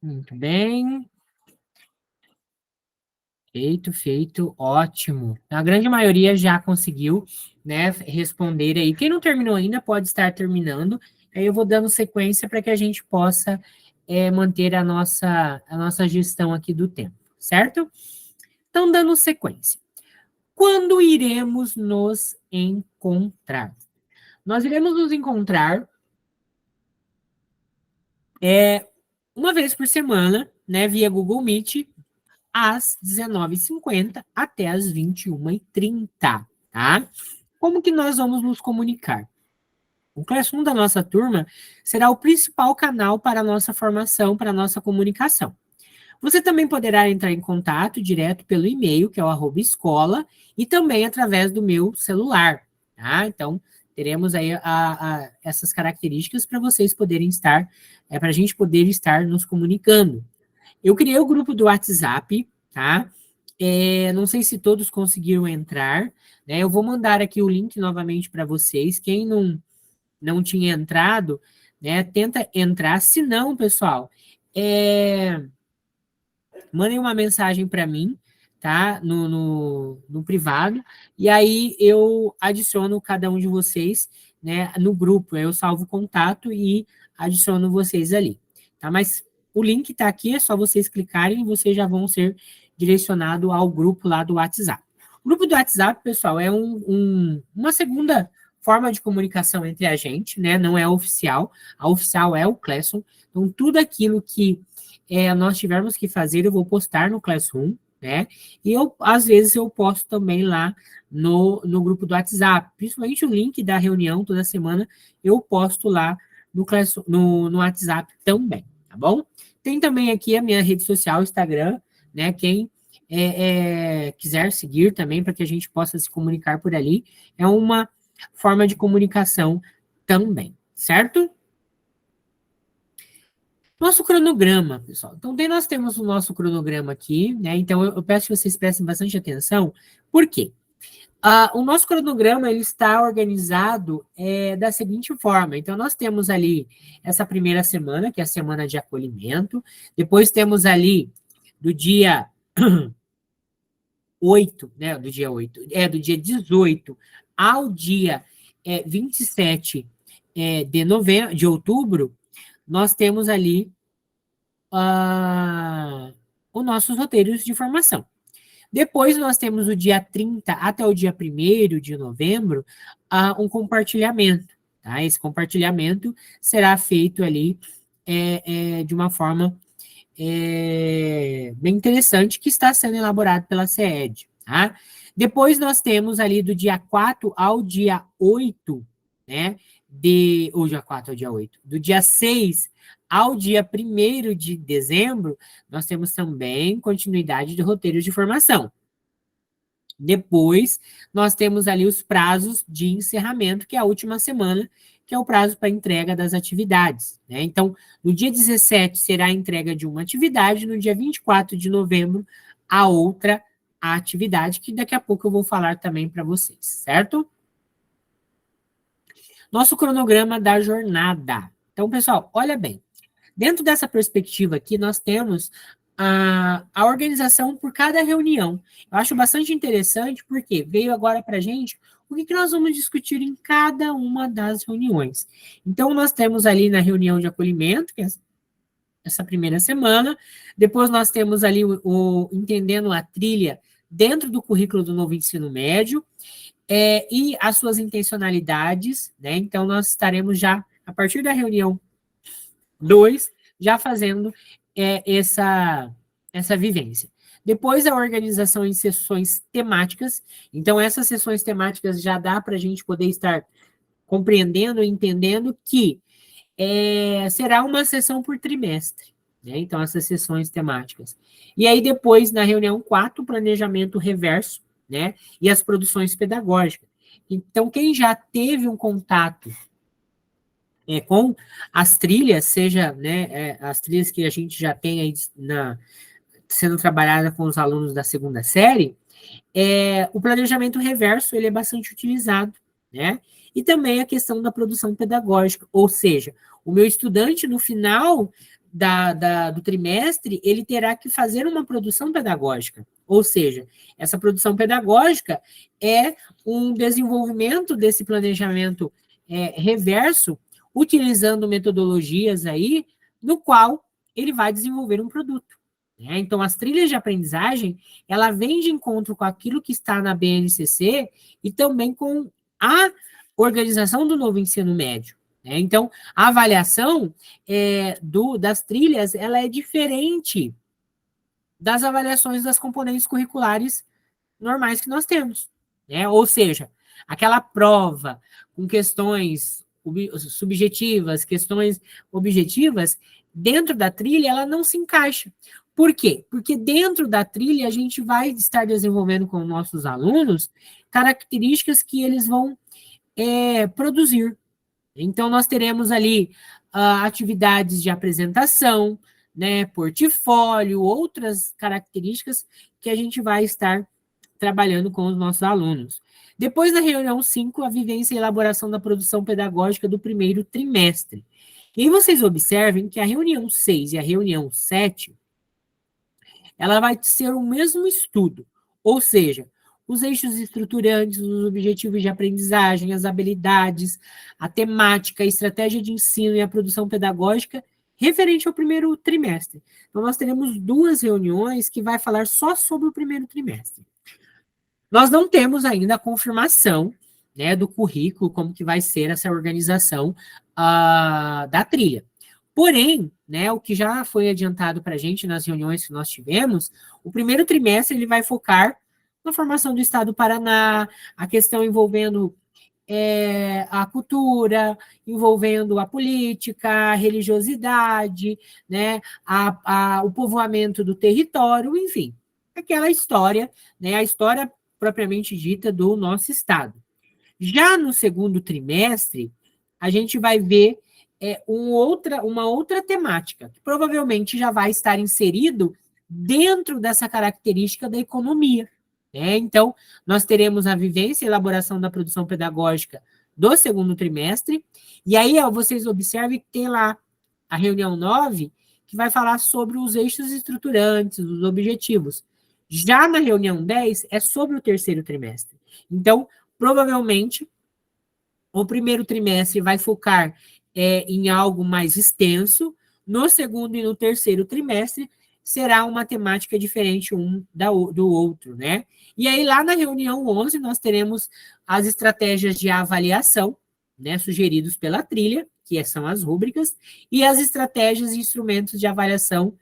A: Muito bem. Feito, ótimo. A grande maioria já conseguiu, né, responder aí. Quem não terminou ainda pode estar terminando. Aí eu vou dando sequência para que a gente possa manter a nossa gestão aqui do tempo, certo? Então, dando sequência. Quando iremos nos encontrar? Nós iremos nos encontrar uma vez por semana, né, via Google Meet, às 19h50 até às 21h30, tá? Como que nós vamos nos comunicar? O Classroom da nossa turma será o principal canal para a nossa formação, para a nossa comunicação. Você também poderá entrar em contato direto pelo e-mail, que é o @escola, e também através do meu celular, tá? Então, teremos aí essas características para vocês poderem estar, para a gente poder estar nos comunicando. Eu criei o grupo do WhatsApp, tá? Não sei se todos conseguiram entrar, né? Eu vou mandar aqui o link novamente para vocês. Quem não tinha entrado, né? Tenta entrar. Se não, pessoal, mandem uma mensagem para mim, tá? No privado, e aí eu adiciono cada um de vocês, né, no grupo. Eu salvo o contato e adiciono vocês ali, tá? Mas o link está aqui, é só vocês clicarem e vocês já vão ser direcionados ao grupo lá do WhatsApp. O grupo do WhatsApp, pessoal, é uma segunda forma de comunicação entre a gente, né? Não é oficial. A oficial é o Classroom. Então, tudo aquilo que nós tivermos que fazer, eu vou postar no Classroom, né? E às vezes, eu posto também lá no grupo do WhatsApp. Principalmente o link da reunião toda semana, eu posto lá no WhatsApp também, tá bom? Tem também aqui a minha rede social, Instagram, né? Quem quiser seguir também, para que a gente possa se comunicar por ali, é uma forma de comunicação também, certo? Nosso cronograma, pessoal. Então, nós temos o nosso cronograma aqui, né? Então, eu peço que vocês prestem bastante atenção. Por quê? O nosso cronograma, ele está organizado da seguinte forma. Então, nós temos ali essa primeira semana, que é a semana de acolhimento. Depois temos ali do dia 8, né? Do dia 18 ao dia 27 de outubro, nós temos ali os nossos roteiros de formação. Depois nós temos o dia 30 até o dia 1º de novembro, um compartilhamento. Tá? Esse compartilhamento será feito ali de uma forma bem interessante, que está sendo elaborado pela CED. Tá? Depois nós temos ali do dia 4 ao dia 8 né? Ou dia 4 ao dia 8. Do dia 6 ao dia 1º de dezembro, nós temos também continuidade de roteiros de formação. Depois, nós temos ali os prazos de encerramento, que é a última semana, que é o prazo para entrega das atividades, né? Então, no dia 17 será a entrega de uma atividade, no dia 24 de novembro, a outra atividade, que daqui a pouco eu vou falar também para vocês, certo? Nosso cronograma da jornada. Então, pessoal, olha bem. Dentro dessa perspectiva aqui, nós temos a organização por cada reunião. Eu acho bastante interessante, porque veio agora para a gente o que nós vamos discutir em cada uma das reuniões. Então, nós temos ali na reunião de acolhimento, que é essa primeira semana, depois nós temos ali o entendendo a trilha dentro do currículo do novo ensino médio, e as suas intencionalidades, né? Então, nós estaremos já, a partir da reunião 2, já fazendo essa vivência. Depois, a organização em sessões temáticas. Então, essas sessões temáticas já dá para a gente poder estar compreendendo e entendendo que será uma sessão por trimestre, né? Então, essas sessões temáticas. E aí, depois, na reunião 4, o planejamento reverso, né? E as produções pedagógicas. Então, quem já teve um contato com as trilhas, seja, né, as trilhas que a gente já tem aí sendo trabalhada com os alunos da 2ª série, o planejamento reverso ele é bastante utilizado, né? E também a questão da produção pedagógica, ou seja, o meu estudante, no final do trimestre, ele terá que fazer uma produção pedagógica, ou seja, essa produção pedagógica é um desenvolvimento desse planejamento reverso, utilizando metodologias aí, no qual ele vai desenvolver um produto, né? Então, as trilhas de aprendizagem, ela vem de encontro com aquilo que está na BNCC e também com a organização do novo ensino médio, né? Então, a avaliação das trilhas, ela é diferente das avaliações das componentes curriculares normais que nós temos, né? Ou seja, aquela prova com questões subjetivas, questões objetivas, dentro da trilha, ela não se encaixa. Por quê? Porque dentro da trilha, a gente vai estar desenvolvendo com nossos alunos características que eles vão produzir. Então, nós teremos ali atividades de apresentação, né, portfólio, outras características que a gente vai estar trabalhando com os nossos alunos. Depois, na reunião 5, a vivência e elaboração da produção pedagógica do 1º trimestre. E aí vocês observem que a reunião 6 e a reunião 7, ela vai ser o mesmo estudo, ou seja, os eixos estruturantes, os objetivos de aprendizagem, as habilidades, a temática, a estratégia de ensino e a produção pedagógica referente ao 1º trimestre. Então, nós teremos 2 reuniões que vai falar só sobre o 1º trimestre. Nós não temos ainda a confirmação, né, do currículo, como que vai ser essa organização da trilha. Porém, né, o que já foi adiantado para a gente nas reuniões que nós tivemos, o 1º trimestre ele vai focar na formação do Estado do Paraná, a questão envolvendo a cultura, envolvendo a política, a religiosidade, né, o povoamento do território, enfim, aquela história, né, a história propriamente dita do nosso Estado. Já no 2º trimestre, a gente vai ver uma outra temática, que provavelmente já vai estar inserido dentro dessa característica da economia, né? Então, nós teremos a vivência e elaboração da produção pedagógica do 2º trimestre, e aí vocês observem que tem lá a reunião 9, que vai falar sobre os eixos estruturantes, os objetivos. Já na reunião 10, é sobre o 3º trimestre. Então, provavelmente, o 1º trimestre vai focar em algo mais extenso, no 2º e no 3º trimestre, será uma temática diferente um do outro, né? E aí, lá na reunião 11, nós teremos as estratégias de avaliação, né, sugeridos pela trilha, que são as rúbricas, e as estratégias e instrumentos de avaliação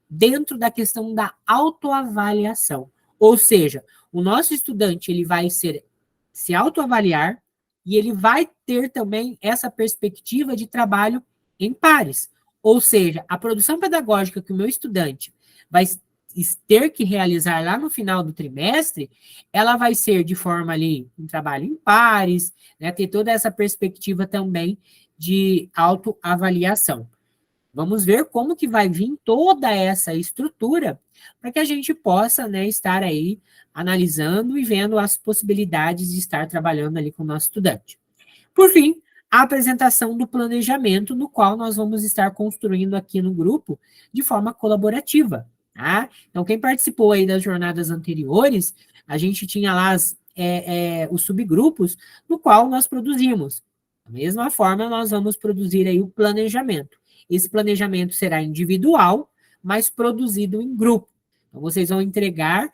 A: dentro da questão da autoavaliação. Ou seja, o nosso estudante ele vai se autoavaliar e ele vai ter também essa perspectiva de trabalho em pares. Ou seja, a produção pedagógica que o meu estudante vai ter que realizar lá no final do trimestre, ela vai ser de forma ali, um trabalho em pares, né, ter toda essa perspectiva também de autoavaliação. Vamos ver como que vai vir toda essa estrutura para que a gente possa, né, estar aí analisando e vendo as possibilidades de estar trabalhando ali com o nosso estudante. Por fim, a apresentação do planejamento, no qual nós vamos estar construindo aqui no grupo de forma colaborativa. Tá? Então, quem participou aí das jornadas anteriores, a gente tinha lá os subgrupos, no qual nós produzimos. Da mesma forma, nós vamos produzir aí o planejamento. Esse planejamento será individual, mas produzido em grupo. Então, vocês vão entregar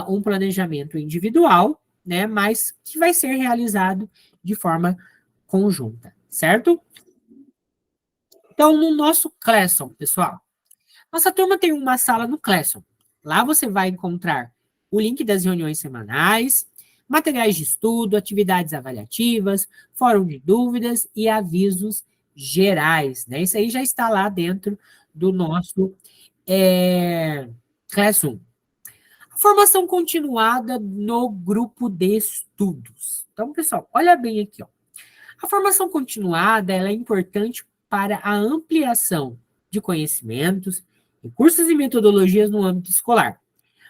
A: um planejamento individual, né, mas que vai ser realizado de forma conjunta, certo? Então, no nosso Classroom, pessoal, nossa turma tem uma sala no Classroom. Lá você vai encontrar o link das reuniões semanais, materiais de estudo, atividades avaliativas, fórum de dúvidas e avisos gerais, né? Isso aí já está lá dentro do nosso Classroom. A formação continuada no grupo de estudos. Então, pessoal, olha bem aqui, ó. A formação continuada, ela é importante para a ampliação de conhecimentos, recursos e metodologias no âmbito escolar,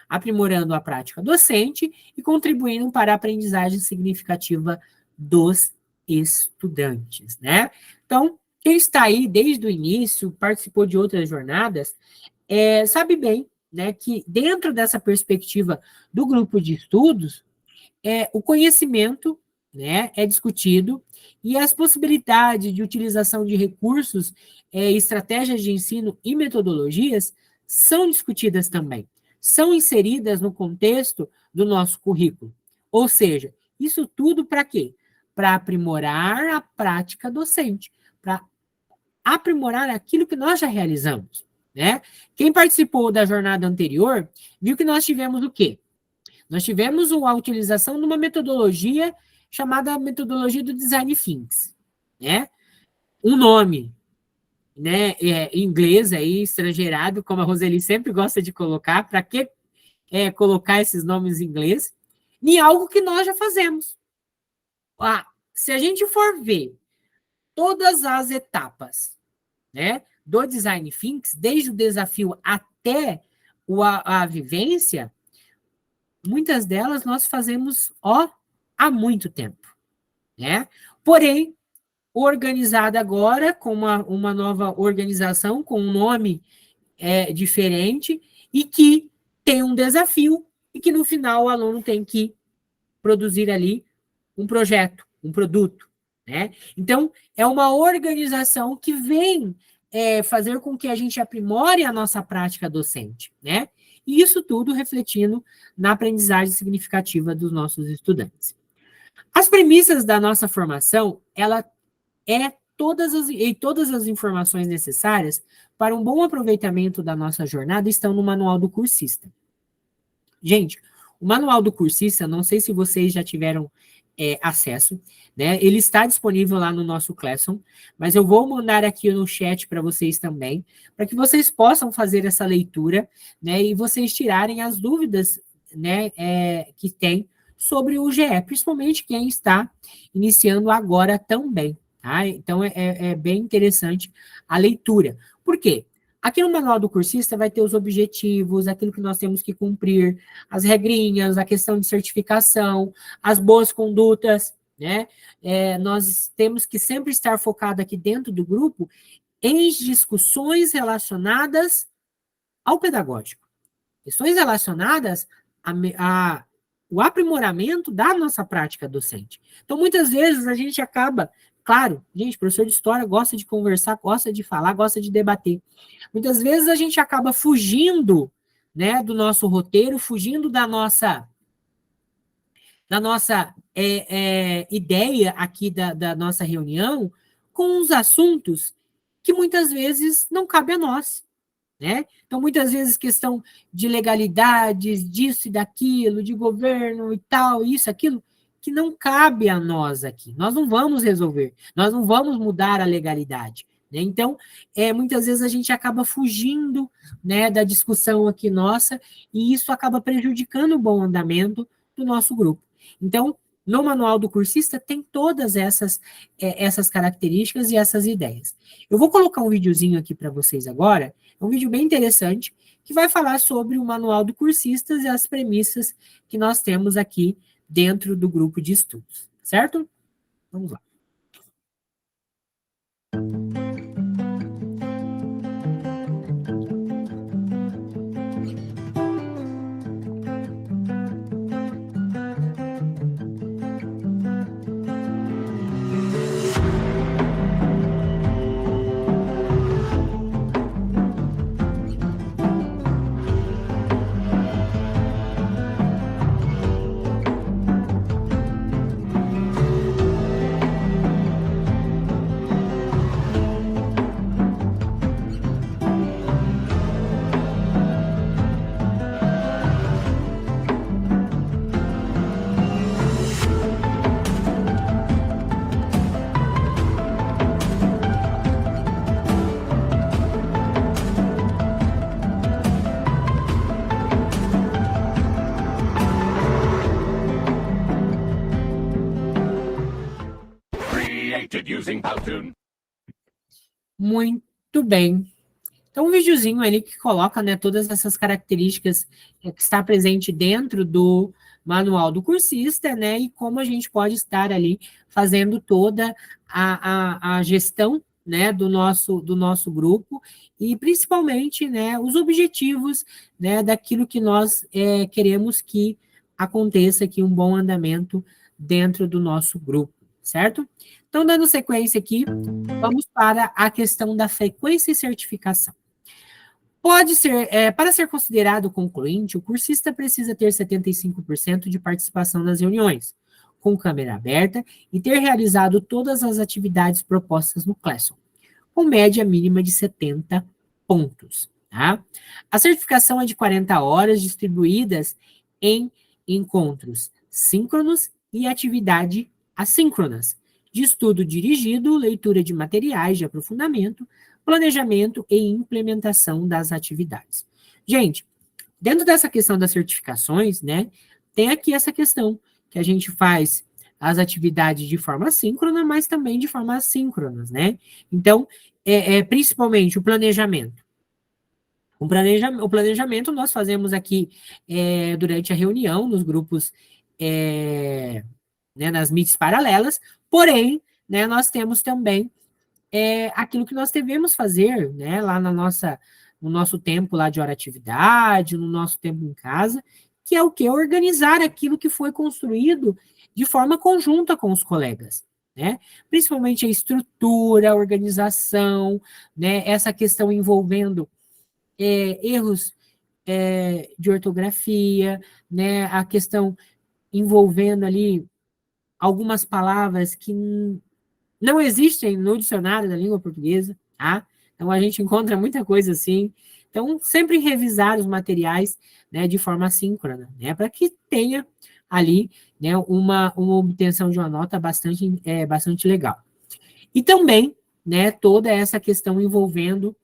A: aprimorando a prática docente e contribuindo para a aprendizagem significativa dos estudantes, né? Então, quem está aí desde o início, participou de outras jornadas, sabe bem, né, que dentro dessa perspectiva do grupo de estudos, o conhecimento, né, é discutido e as possibilidades de utilização de recursos, estratégias de ensino e metodologias são discutidas também, são inseridas no contexto do nosso currículo. Ou seja, isso tudo para quê? Para aprimorar a prática docente, para aprimorar aquilo que nós já realizamos, né? Quem participou da jornada anterior viu que nós tivemos o quê? Nós tivemos a utilização de uma metodologia chamada metodologia do Design Thinking, né? Um nome, né, em inglês aí, estrangeirado, como a Roseli sempre gosta de colocar, para que colocar esses nomes em inglês, em algo que nós já fazemos. Se a gente for ver todas as etapas, né, do Design Thinking, desde o desafio até a vivência, muitas delas nós fazemos há muito tempo, né? Porém, organizada agora com uma nova organização, com um nome diferente, e que tem um desafio, e que no final o aluno tem que produzir ali um projeto, um produto, né? Então, é uma organização que vem fazer com que a gente aprimore a nossa prática docente, né? E isso tudo refletindo na aprendizagem significativa dos nossos estudantes. As premissas da nossa formação, ela todas as informações necessárias para um bom aproveitamento da nossa jornada estão no manual do cursista. Gente, o manual do cursista, não sei se vocês já tiveram acesso, né? Ele está disponível lá no nosso Classroom, mas eu vou mandar aqui no chat para vocês também, para que vocês possam fazer essa leitura, né? E vocês tirarem as dúvidas, né, que tem sobre o GE, principalmente quem está iniciando agora também, tá? Então, é bem interessante a leitura. Por quê? Aqui no manual do cursista vai ter os objetivos, aquilo que nós temos que cumprir, as regrinhas, a questão de certificação, as boas condutas, né? Nós temos que sempre estar focado aqui dentro do grupo em discussões relacionadas ao pedagógico. Questões relacionadas ao aprimoramento da nossa prática docente. Então, muitas vezes, a gente acaba... Claro, gente, professor de história gosta de conversar, gosta de falar, gosta de debater. Muitas vezes a gente acaba fugindo, né, do nosso roteiro, fugindo da nossa ideia aqui da nossa reunião, com uns assuntos que muitas vezes não cabe a nós, né? Então, muitas vezes, questão de legalidades, disso e daquilo, de governo e tal, isso, aquilo, que não cabe a nós aqui. Nós não vamos resolver, nós não vamos mudar a legalidade. Né? Então, muitas vezes a gente acaba fugindo, né, da discussão aqui nossa, e isso acaba prejudicando o bom andamento do nosso grupo. Então, no manual do cursista tem todas essas características e essas ideias. Eu vou colocar um videozinho aqui para vocês agora, é um vídeo bem interessante, que vai falar sobre o manual do cursistas e as premissas que nós temos aqui dentro do grupo de estudos, certo? Vamos lá. Muito bem. Então, um videozinho ali que coloca, né, todas essas características que está presente dentro do manual do cursista, né, e como a gente pode estar ali fazendo toda a gestão, né, do nosso grupo e principalmente, né, os objetivos, né, daquilo que nós queremos que aconteça aqui, um bom andamento dentro do nosso grupo, certo? Então, dando sequência aqui, vamos para a questão da frequência e certificação. Pode ser, para ser considerado concluinte, o cursista precisa ter 75% de participação nas reuniões, com câmera aberta, e ter realizado todas as atividades propostas no Classroom, com média mínima de 70 pontos. Tá? A certificação é de 40 horas, distribuídas em encontros síncronos e atividade assíncronas, de estudo dirigido, leitura de materiais de aprofundamento, planejamento e implementação das atividades. Gente, dentro dessa questão das certificações, né, tem aqui essa questão que a gente faz as atividades de forma síncrona, mas também de forma assíncronas, né? Então, principalmente o planejamento. O planejamento nós fazemos aqui durante a reunião, nos grupos, né, nas meets paralelas, porém, né, nós temos também aquilo que nós devemos fazer, né, lá no nosso tempo lá de hora atividade, no nosso tempo em casa, que é o quê? Organizar aquilo que foi construído de forma conjunta com os colegas, né? Principalmente a estrutura, a organização, né, essa questão envolvendo erros de ortografia, né, a questão envolvendo ali algumas palavras que não existem no dicionário da língua portuguesa, tá? Então, a gente encontra muita coisa assim. Então, sempre revisar os materiais, né, de forma assíncrona, né, para que tenha ali, né, uma obtenção de uma nota bastante legal. E também, né, toda essa questão envolvendo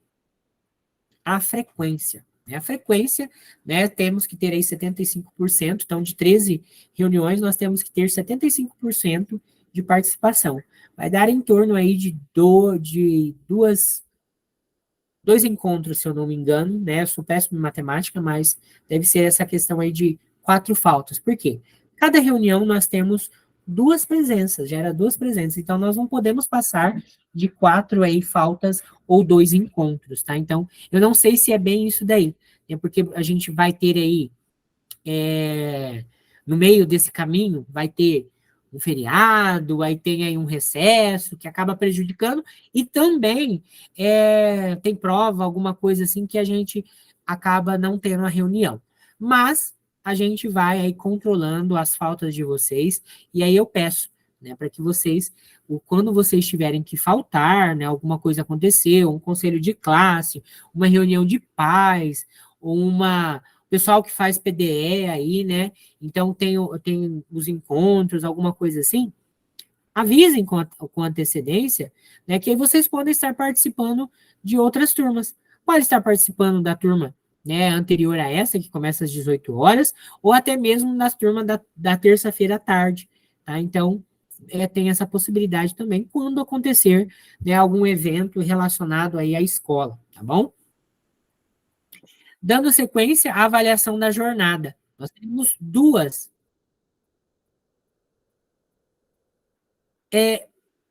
A: a frequência. A frequência, né, temos que ter aí 75%, então de 13 reuniões nós temos que ter 75% de participação. Vai dar em torno aí de dois encontros, se eu não me engano, né, eu sou péssimo em matemática, mas deve ser essa questão aí de 4 faltas. Por quê? Cada reunião nós temos 2 presenças, gera 2 presenças, então nós não podemos passar de 4 aí faltas ou 2 encontros, tá? Então, eu não sei se é bem isso daí, né? Porque a gente vai ter aí, no meio desse caminho, vai ter um feriado, aí tem aí um recesso, que acaba prejudicando, e também tem prova, alguma coisa assim, que a gente acaba não tendo a reunião. Mas a gente vai aí controlando as faltas de vocês, e aí eu peço, né, para que vocês, quando vocês tiverem que faltar, né, alguma coisa aconteceu, um conselho de classe, uma reunião de pais, ou pessoal que faz PDE aí, né? Então, tem os encontros, alguma coisa assim, avisem com antecedência, né? Que aí vocês podem estar participando de outras turmas. Pode estar participando da turma, né, anterior a essa, que começa às 18 horas, ou até mesmo nas turmas da terça-feira à tarde, tá? Então, tem essa possibilidade também quando acontecer, né, algum evento relacionado aí à escola, tá bom? Dando sequência à avaliação da jornada. Nós temos duas.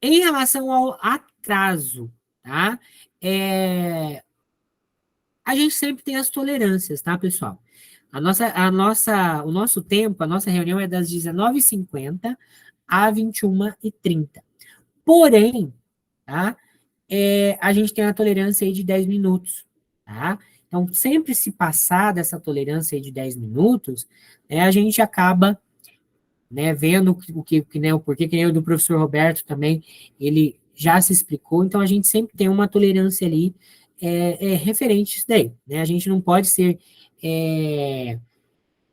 A: Em relação ao atraso, tá? A gente sempre tem as tolerâncias, tá, pessoal? O nosso tempo, a nossa reunião é das 19h50 às 21h30. Porém, tá? A gente tem a tolerância aí de 10 minutos, tá? Então, sempre se passar dessa tolerância aí de 10 minutos, a gente acaba, né, vendo o porquê, que nem o do professor Roberto também, ele já se explicou, então a gente sempre tem uma tolerância ali referente a isso daí, né? A gente não pode ser...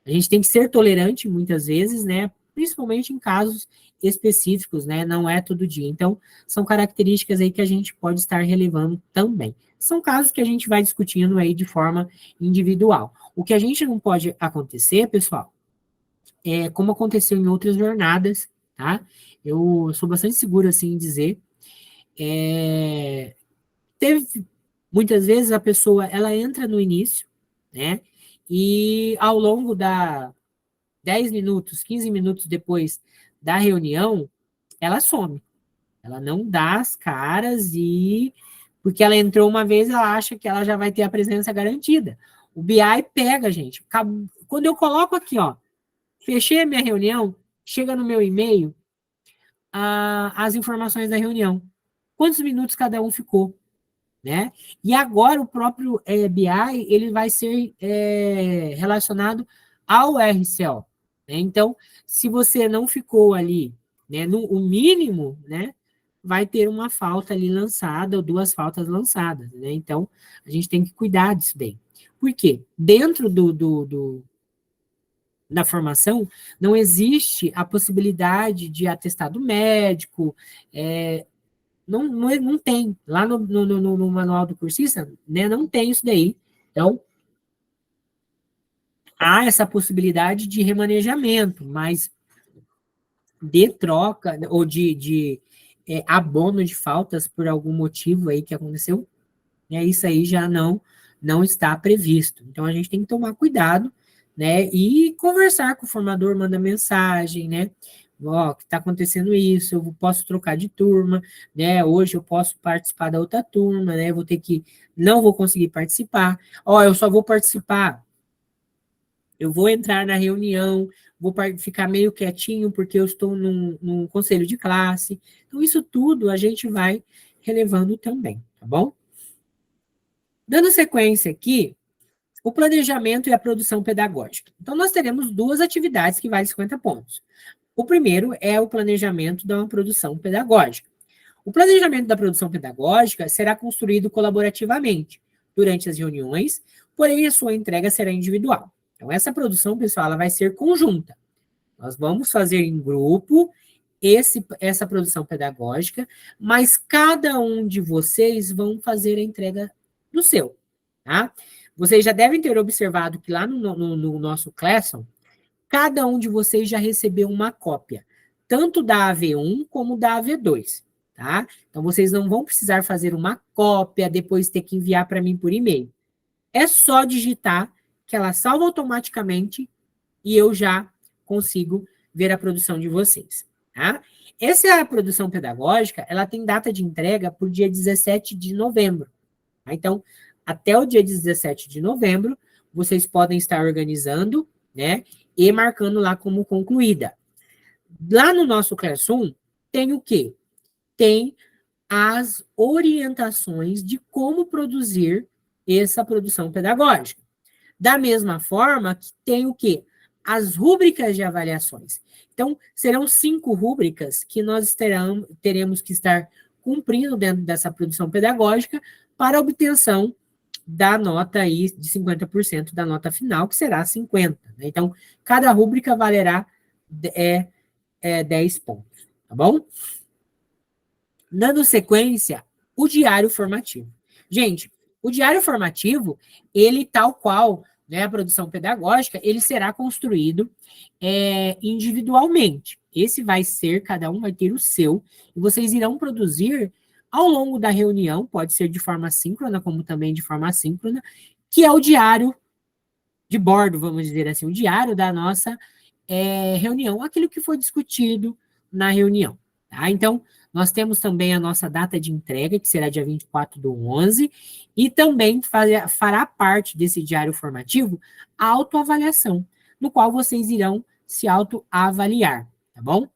A: a gente tem que ser tolerante muitas vezes, né? Principalmente em casos específicos, né? Não é todo dia. Então, são características aí que a gente pode estar relevando também. São casos que a gente vai discutindo aí de forma individual. O que a gente não pode acontecer, pessoal, como aconteceu em outras jornadas, tá? Eu sou bastante seguro, assim, em dizer. Teve, muitas vezes, a pessoa, ela entra no início, né? E ao longo 10 minutos, 15 minutos depois da reunião, ela some. Ela não dá as caras porque ela entrou uma vez, ela acha que ela já vai ter a presença garantida. O BI pega, gente. Quando eu coloco aqui, ó, fechei a minha reunião, chega no meu e-mail as informações da reunião. Quantos minutos cada um ficou, né? E agora o próprio BI, ele vai ser relacionado ao RCO. Né? Então, se você não ficou ali, né, o mínimo, né, vai ter uma falta ali lançada ou 2 faltas lançadas. Né? Então, a gente tem que cuidar disso daí. Por quê? Dentro da formação, não existe a possibilidade de atestado médico, não tem. Lá no manual do cursista, né, não tem isso daí. Então, há essa possibilidade de remanejamento, mas de troca, ou de abono de faltas por algum motivo aí que aconteceu, isso aí já não está previsto. Então, a gente tem que tomar cuidado, né, e conversar com o formador, manda mensagem, né, que está acontecendo isso, eu posso trocar de turma, né, hoje eu posso participar da outra turma, né, não vou conseguir participar, eu só vou participar, eu vou entrar na reunião, vou ficar meio quietinho porque eu estou num conselho de classe, então isso tudo a gente vai relevando também, tá bom? Dando sequência aqui, o planejamento e a produção pedagógica. Então, nós teremos 2 atividades que valem 50 pontos. O primeiro é o planejamento da produção pedagógica. O planejamento da produção pedagógica será construído colaborativamente durante as reuniões, porém a sua entrega será individual. Então, essa produção, pessoal, ela vai ser conjunta. Nós vamos fazer em grupo essa produção pedagógica, mas cada um de vocês vão fazer a entrega do seu, tá? Vocês já devem ter observado que lá no nosso Classroom, cada um de vocês já recebeu uma cópia, tanto da AV1 como da AV2, tá? Então, vocês não vão precisar fazer uma cópia, depois ter que enviar para mim por e-mail. É só digitar, que ela salva automaticamente, e eu já consigo ver a produção de vocês, tá? Essa produção pedagógica, ela tem data de entrega por dia 17 de novembro, tá? Então, até o dia 17 de novembro, vocês podem estar organizando, né, e marcando lá como concluída. Lá no nosso Classroom, tem o quê? Tem as orientações de como produzir essa produção pedagógica. Da mesma forma que tem o quê? As rúbricas de avaliações. Então, serão 5 rúbricas que nós teremos que estar cumprindo dentro dessa produção pedagógica para a obtenção da nota aí de 50% da nota final, que será 50. Né? Então, cada rúbrica valerá 10 pontos, tá bom? Dando sequência, o diário formativo. Gente, o diário formativo, ele tal qual, né, a produção pedagógica, ele será construído individualmente. Esse vai ser, cada um vai ter o seu, e vocês irão produzir ao longo da reunião, pode ser de forma síncrona, como também de forma assíncrona, que é o diário de bordo, vamos dizer assim, o diário da nossa reunião, aquilo que foi discutido na reunião. Tá? Então, nós temos também a nossa data de entrega, que será dia 24/11, e também fará parte desse diário formativo a autoavaliação, no qual vocês irão se autoavaliar, tá bom?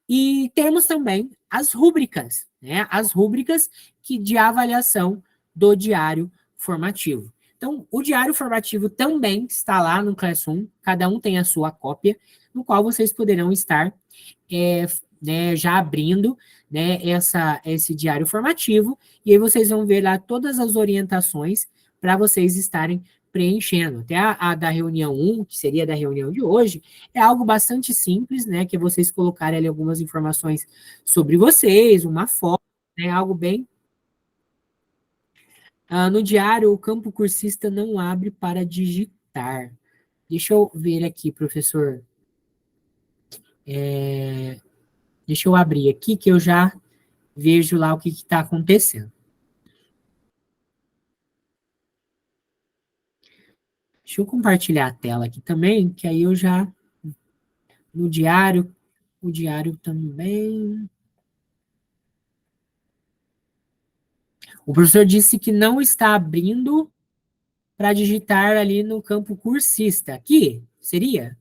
A: E temos também as rúbricas, né? As rúbricas de avaliação do diário formativo. Então, o diário formativo também está lá no Classroom, cada um tem a sua cópia, no qual vocês poderão estar já abrindo, né, esse diário formativo, e aí vocês vão ver lá todas as orientações para vocês estarem preenchendo. Até a da reunião 1, que seria da reunião de hoje, é algo bastante simples, né, que vocês colocarem ali algumas informações sobre vocês, uma foto, né, algo bem... no diário, o campo cursista não abre para digitar. Deixa eu ver aqui, professor. Deixa eu abrir aqui, que eu já vejo lá o que está acontecendo. Deixa eu compartilhar a tela aqui também, que aí eu já... No diário, o diário também... O professor disse que não está abrindo para digitar ali no campo cursista. Aqui, seria?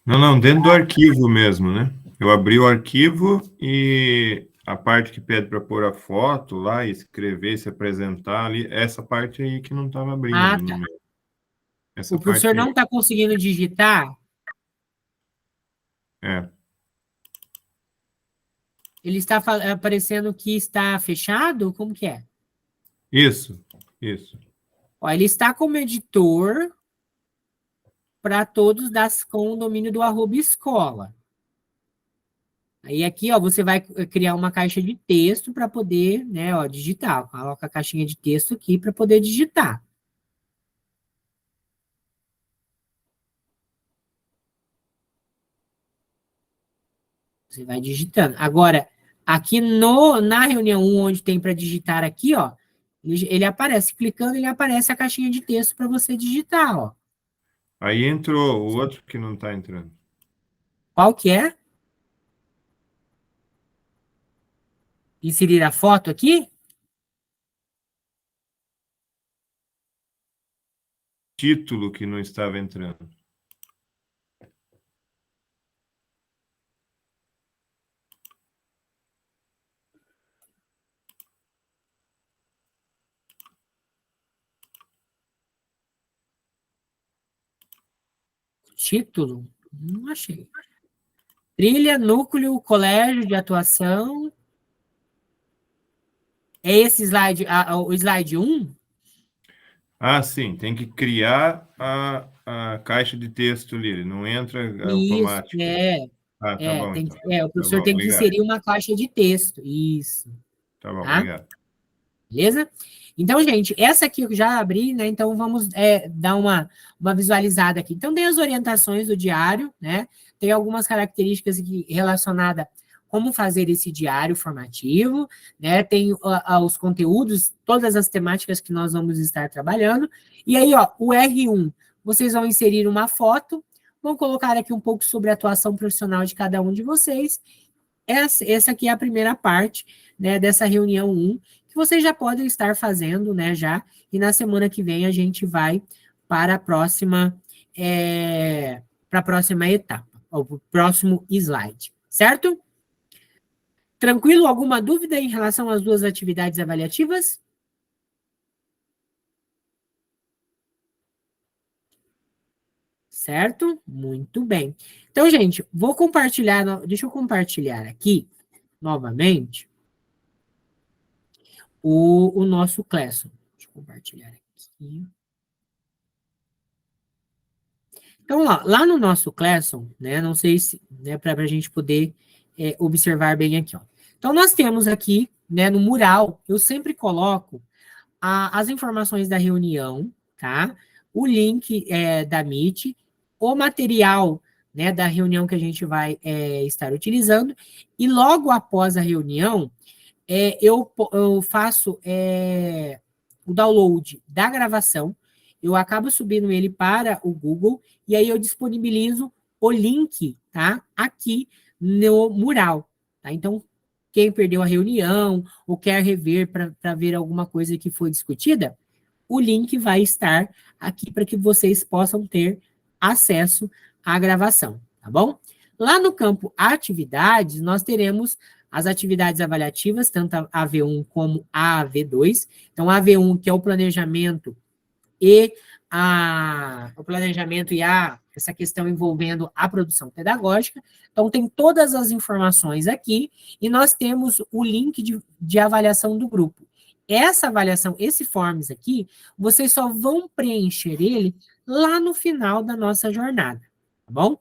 H: Não, dentro do arquivo mesmo, né? Eu abri o arquivo e a parte que pede para pôr a foto lá, escrever, se apresentar ali, essa parte aí que não estava abrindo.
A: Ah, tá. O professor não está conseguindo digitar? Ele está aparecendo que está fechado? Como que é?
H: Isso.
A: Ó, ele está como editor para todos com o domínio do @escola. Aí aqui, ó, você vai criar uma caixa de texto para poder, né, ó, digitar. Coloca a caixinha de texto aqui para poder digitar. Você vai digitando. Agora, aqui na reunião 1, onde tem para digitar aqui, ó, ele aparece. Clicando, ele aparece a caixinha de texto para você digitar, ó.
H: Aí entrou o outro que não está entrando.
A: Qual que é? Inserir a foto aqui?
H: Título que não estava entrando.
A: Título? Não achei. Trilha, núcleo, colégio de atuação. É esse slide, o slide 1?
H: Ah, sim, tem que criar a caixa de texto ali, ele não entra automático.
A: Isso,
H: Ah, tá bom, então.
A: O professor tem que
H: obrigado.
A: inserir uma caixa de texto. Isso.
H: Tá bom,
A: Tá?
H: obrigado.
A: Beleza? Então, gente, essa aqui eu já abri, né? Então, vamos dar uma visualizada aqui. Então, tem as orientações do diário, né? Tem algumas características aqui relacionadas a como fazer esse diário formativo, né? Tem os conteúdos, todas as temáticas que nós vamos estar trabalhando. E aí, ó, o R1, vocês vão inserir uma foto, vão colocar aqui um pouco sobre a atuação profissional de cada um de vocês. Essa aqui é a primeira parte, né, dessa reunião 1, que vocês já podem estar fazendo, né, já, e na semana que vem a gente vai para a próxima etapa, ou para o próximo slide, certo? Tranquilo? Alguma dúvida em relação às duas atividades avaliativas? Certo? Muito bem. Então, gente, vou compartilhar, deixa eu compartilhar aqui, novamente, o nosso Classroom. Deixa eu compartilhar aqui. Então, lá no nosso Classroom, né, não sei se, né, para a gente poder observar bem aqui, ó. Então, nós temos aqui, né, no mural, eu sempre coloco as informações da reunião, tá? O link da Meet, o material, né, da reunião que a gente vai estar utilizando, e logo após a reunião, eu faço o download da gravação, eu acabo subindo ele para o Google, e aí eu disponibilizo o link, tá? Aqui no mural, tá? Então, quem perdeu a reunião, ou quer rever para ver alguma coisa que foi discutida, o link vai estar aqui para que vocês possam ter acesso à gravação, tá bom? Lá no campo atividades, nós teremos as atividades avaliativas, tanto a AV1 como a AV2. Então, a AV1, que é o planejamento e essa questão envolvendo a produção pedagógica. Então, tem todas as informações aqui, e nós temos o link de avaliação do grupo. Essa avaliação, esse forms aqui, vocês só vão preencher ele lá no final da nossa jornada, tá bom?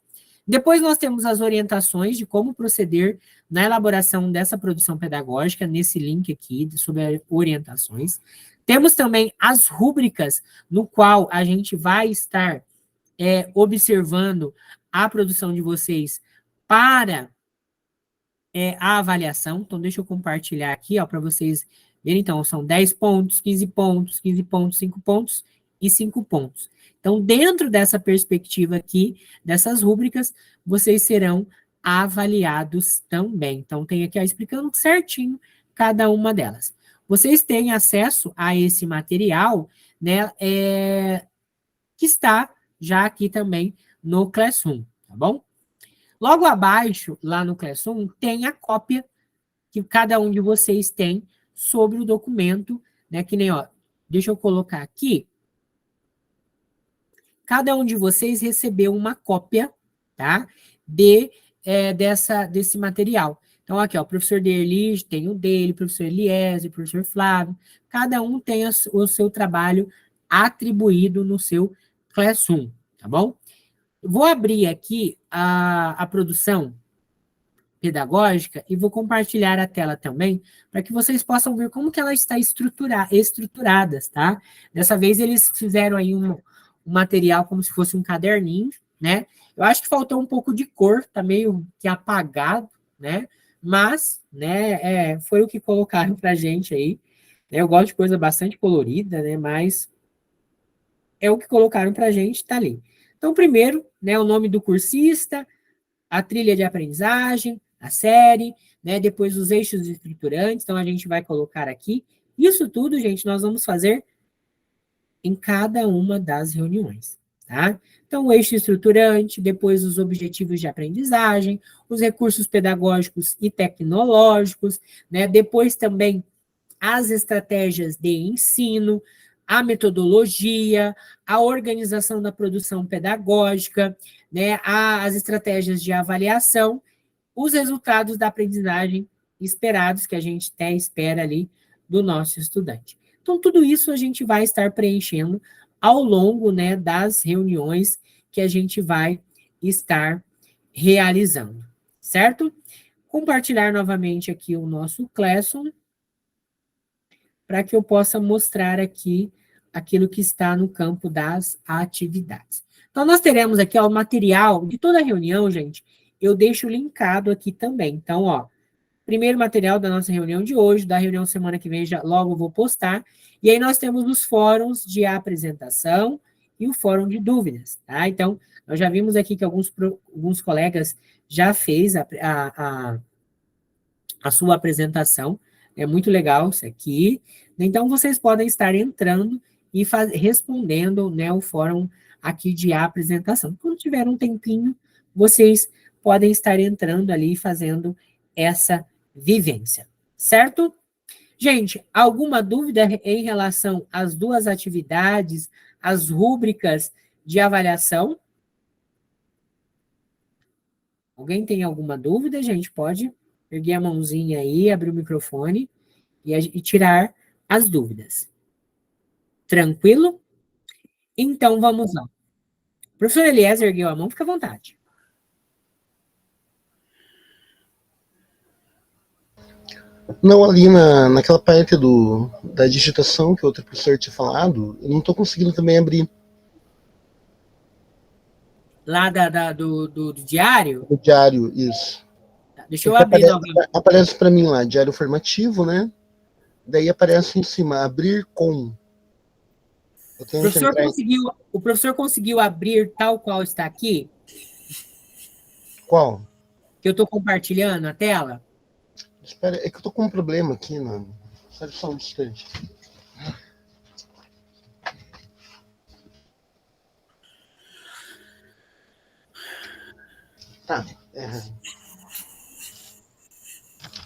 A: Depois nós temos as orientações de como proceder na elaboração dessa produção pedagógica, nesse link aqui, sobre orientações. Temos também as rúbricas, no qual a gente vai estar observando a produção de vocês para a avaliação. Então, deixa eu compartilhar aqui, ó, para vocês verem. Então, são 10 pontos, 15 pontos, 15 pontos, 5 pontos e 5 pontos. Então, dentro dessa perspectiva aqui, dessas rúbricas, vocês serão avaliados também. Então, tem aqui, ó, explicando certinho cada uma delas. Vocês têm acesso a esse material, né, que está já aqui também no Classroom, tá bom? Logo abaixo, lá no Classroom, tem a cópia que cada um de vocês tem sobre o documento, né, que nem, ó, deixa eu colocar aqui. Cada um de vocês recebeu uma cópia, tá, desse material. Então, aqui, ó, o professor Derli tem o dele, o professor Eliezer, o professor Flávio, cada um tem o seu trabalho atribuído no seu Classroom, tá bom? Vou abrir aqui a produção pedagógica e vou compartilhar a tela também, para que vocês possam ver como que ela está estruturada, tá? Dessa vez eles fizeram aí um material como se fosse um caderninho, né? Eu acho que faltou um pouco de cor, tá meio que apagado, né? Mas, né, foi o que colocaram pra gente aí. Eu gosto de coisa bastante colorida, né? Mas é o que colocaram pra gente, tá ali. Então, primeiro, né, o nome do cursista, a trilha de aprendizagem, a série, né? Depois os eixos estruturantes. Então, a gente vai colocar aqui. Isso tudo, gente, nós vamos fazer em cada uma das reuniões, tá? Então, o eixo estruturante, depois os objetivos de aprendizagem, os recursos pedagógicos e tecnológicos, né? Depois também as estratégias de ensino, a metodologia, a organização da produção pedagógica, né? As estratégias de avaliação, os resultados da aprendizagem esperados, que a gente até espera ali do nosso estudante. Então, tudo isso a gente vai estar preenchendo ao longo, né, das reuniões que a gente vai estar realizando, certo? Compartilhar novamente aqui o nosso Classroom, para que eu possa mostrar aqui aquilo que está no campo das atividades. Então, nós teremos aqui, ó, o material de toda a reunião, gente, eu deixo linkado aqui também. Então, ó, primeiro material da nossa reunião de hoje, da reunião semana que vem, já logo vou postar. E aí nós temos os fóruns de apresentação e o fórum de dúvidas, tá? Então, nós já vimos aqui que alguns colegas já fez a sua apresentação. É muito legal isso aqui. Então, vocês podem estar entrando e respondendo, né, o fórum aqui de apresentação. Quando tiver um tempinho, vocês podem estar entrando ali e fazendo essa vivência, certo? Gente, alguma dúvida em relação às duas atividades, às rúbricas de avaliação? Alguém tem alguma dúvida, gente? Pode erguer a mãozinha aí, abrir o microfone e tirar as dúvidas? Tranquilo? Então, vamos lá. Professor Eliezer ergueu a mão, fica à vontade.
D: Não, ali naquela parte da digitação que o outro professor tinha falado, eu não estou conseguindo também abrir.
A: Lá do diário?
D: O diário, isso.
A: Deixa eu abrir novamente.
D: Aparece para mim lá, diário formativo, né? Daí aparece em cima, abrir com.
A: O professor conseguiu abrir tal qual está aqui?
D: Qual?
A: Que eu estou compartilhando a tela?
D: Espera, é que eu estou com um problema aqui, mano. Espera só um instante. Tá.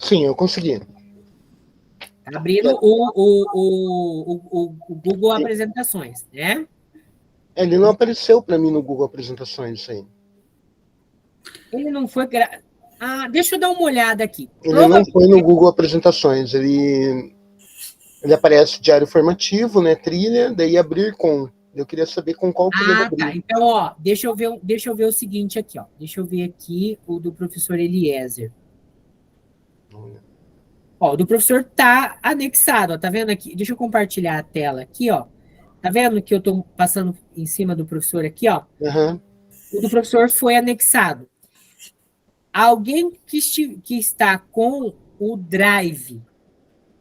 D: Sim, eu consegui.
A: Abrindo o Google Apresentações, né?
D: Ele não apareceu para mim no Google Apresentações, isso aí.
A: Ele não foi... deixa eu dar uma olhada aqui.
D: Ele não foi no Google Apresentações. Ele aparece diário formativo, né? Trilha, daí abrir com... Eu queria saber com qual que ele abrir.
A: Tá. Então, ó, deixa eu ver o seguinte aqui, ó. Deixa eu ver aqui o do professor Eliezer. Ó, o do professor tá anexado, ó, tá vendo aqui? Deixa eu compartilhar a tela aqui, ó. Tá vendo que eu tô passando em cima do professor aqui, ó?
D: Uhum.
A: O do professor foi anexado. Alguém que está com o drive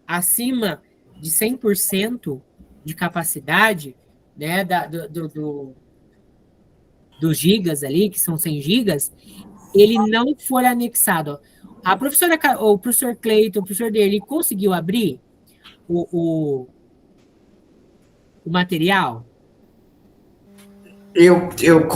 A: acima de 100% de capacidade, né, dos gigas ali, que são 100 gigas, ele não foi anexado. O professor Cleiton, o professor dele, conseguiu abrir o material?
C: Eu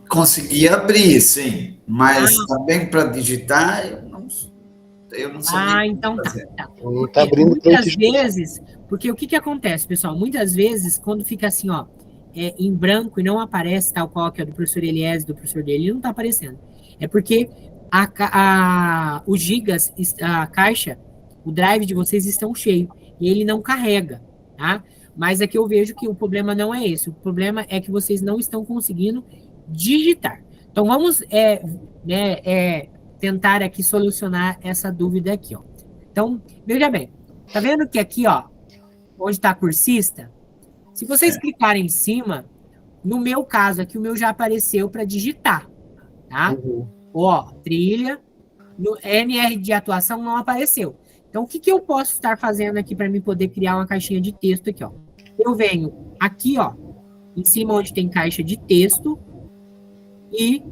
C: consegui abrir, sim, mas também para digitar, eu não sabia.
A: Então
C: tá.
D: Não tá abrindo
A: muitas vezes, porque o que acontece, pessoal? Muitas vezes, quando fica assim, ó, em branco e não aparece tal qual que é do professor Eliezer, do professor dele, não tá aparecendo. É porque os gigas, a caixa, o drive de vocês estão cheio e ele não carrega, tá? Mas aqui eu vejo que o problema não é esse. O problema é que vocês não estão conseguindo digitar. Então, vamos tentar aqui solucionar essa dúvida aqui, ó. Então, veja bem. Tá vendo que aqui, ó, onde está cursista, se vocês clicarem em cima, no meu caso aqui, o meu já apareceu para digitar, tá?
D: Uhum.
A: Ó, trilha, no NR de atuação não apareceu. Então, o que eu posso estar fazendo aqui para mim poder criar uma caixinha de texto aqui, ó? Eu venho aqui, ó, em cima onde tem caixa de texto e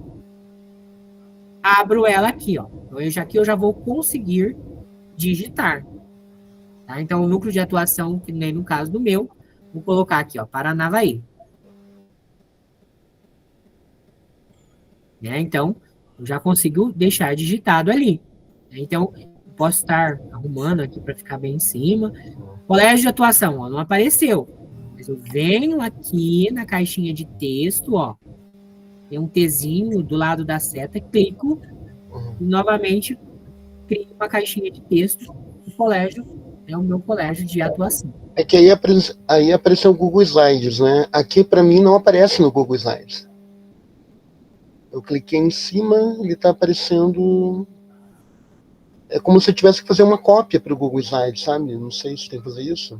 A: abro ela aqui, ó. Então, aqui eu já vou conseguir digitar. Tá? Então, o núcleo de atuação, que nem no caso do meu, vou colocar aqui, ó, Paranavaí. Né? Então, eu já consigo deixar digitado ali. Então, posso estar arrumando aqui para ficar bem em cima. Colégio de atuação, ó, não apareceu. Mas eu venho aqui na caixinha de texto, ó. Tem um Tzinho do lado da seta, clico e novamente crio uma caixinha de texto do colégio, é o meu colégio de atuação.
D: É que aí apareceu o Google Slides, né? Aqui para mim não aparece no Google Slides. Eu cliquei em cima, ele está aparecendo. É como se eu tivesse que fazer uma cópia para o Google Slides, sabe? Não sei se tem que fazer isso.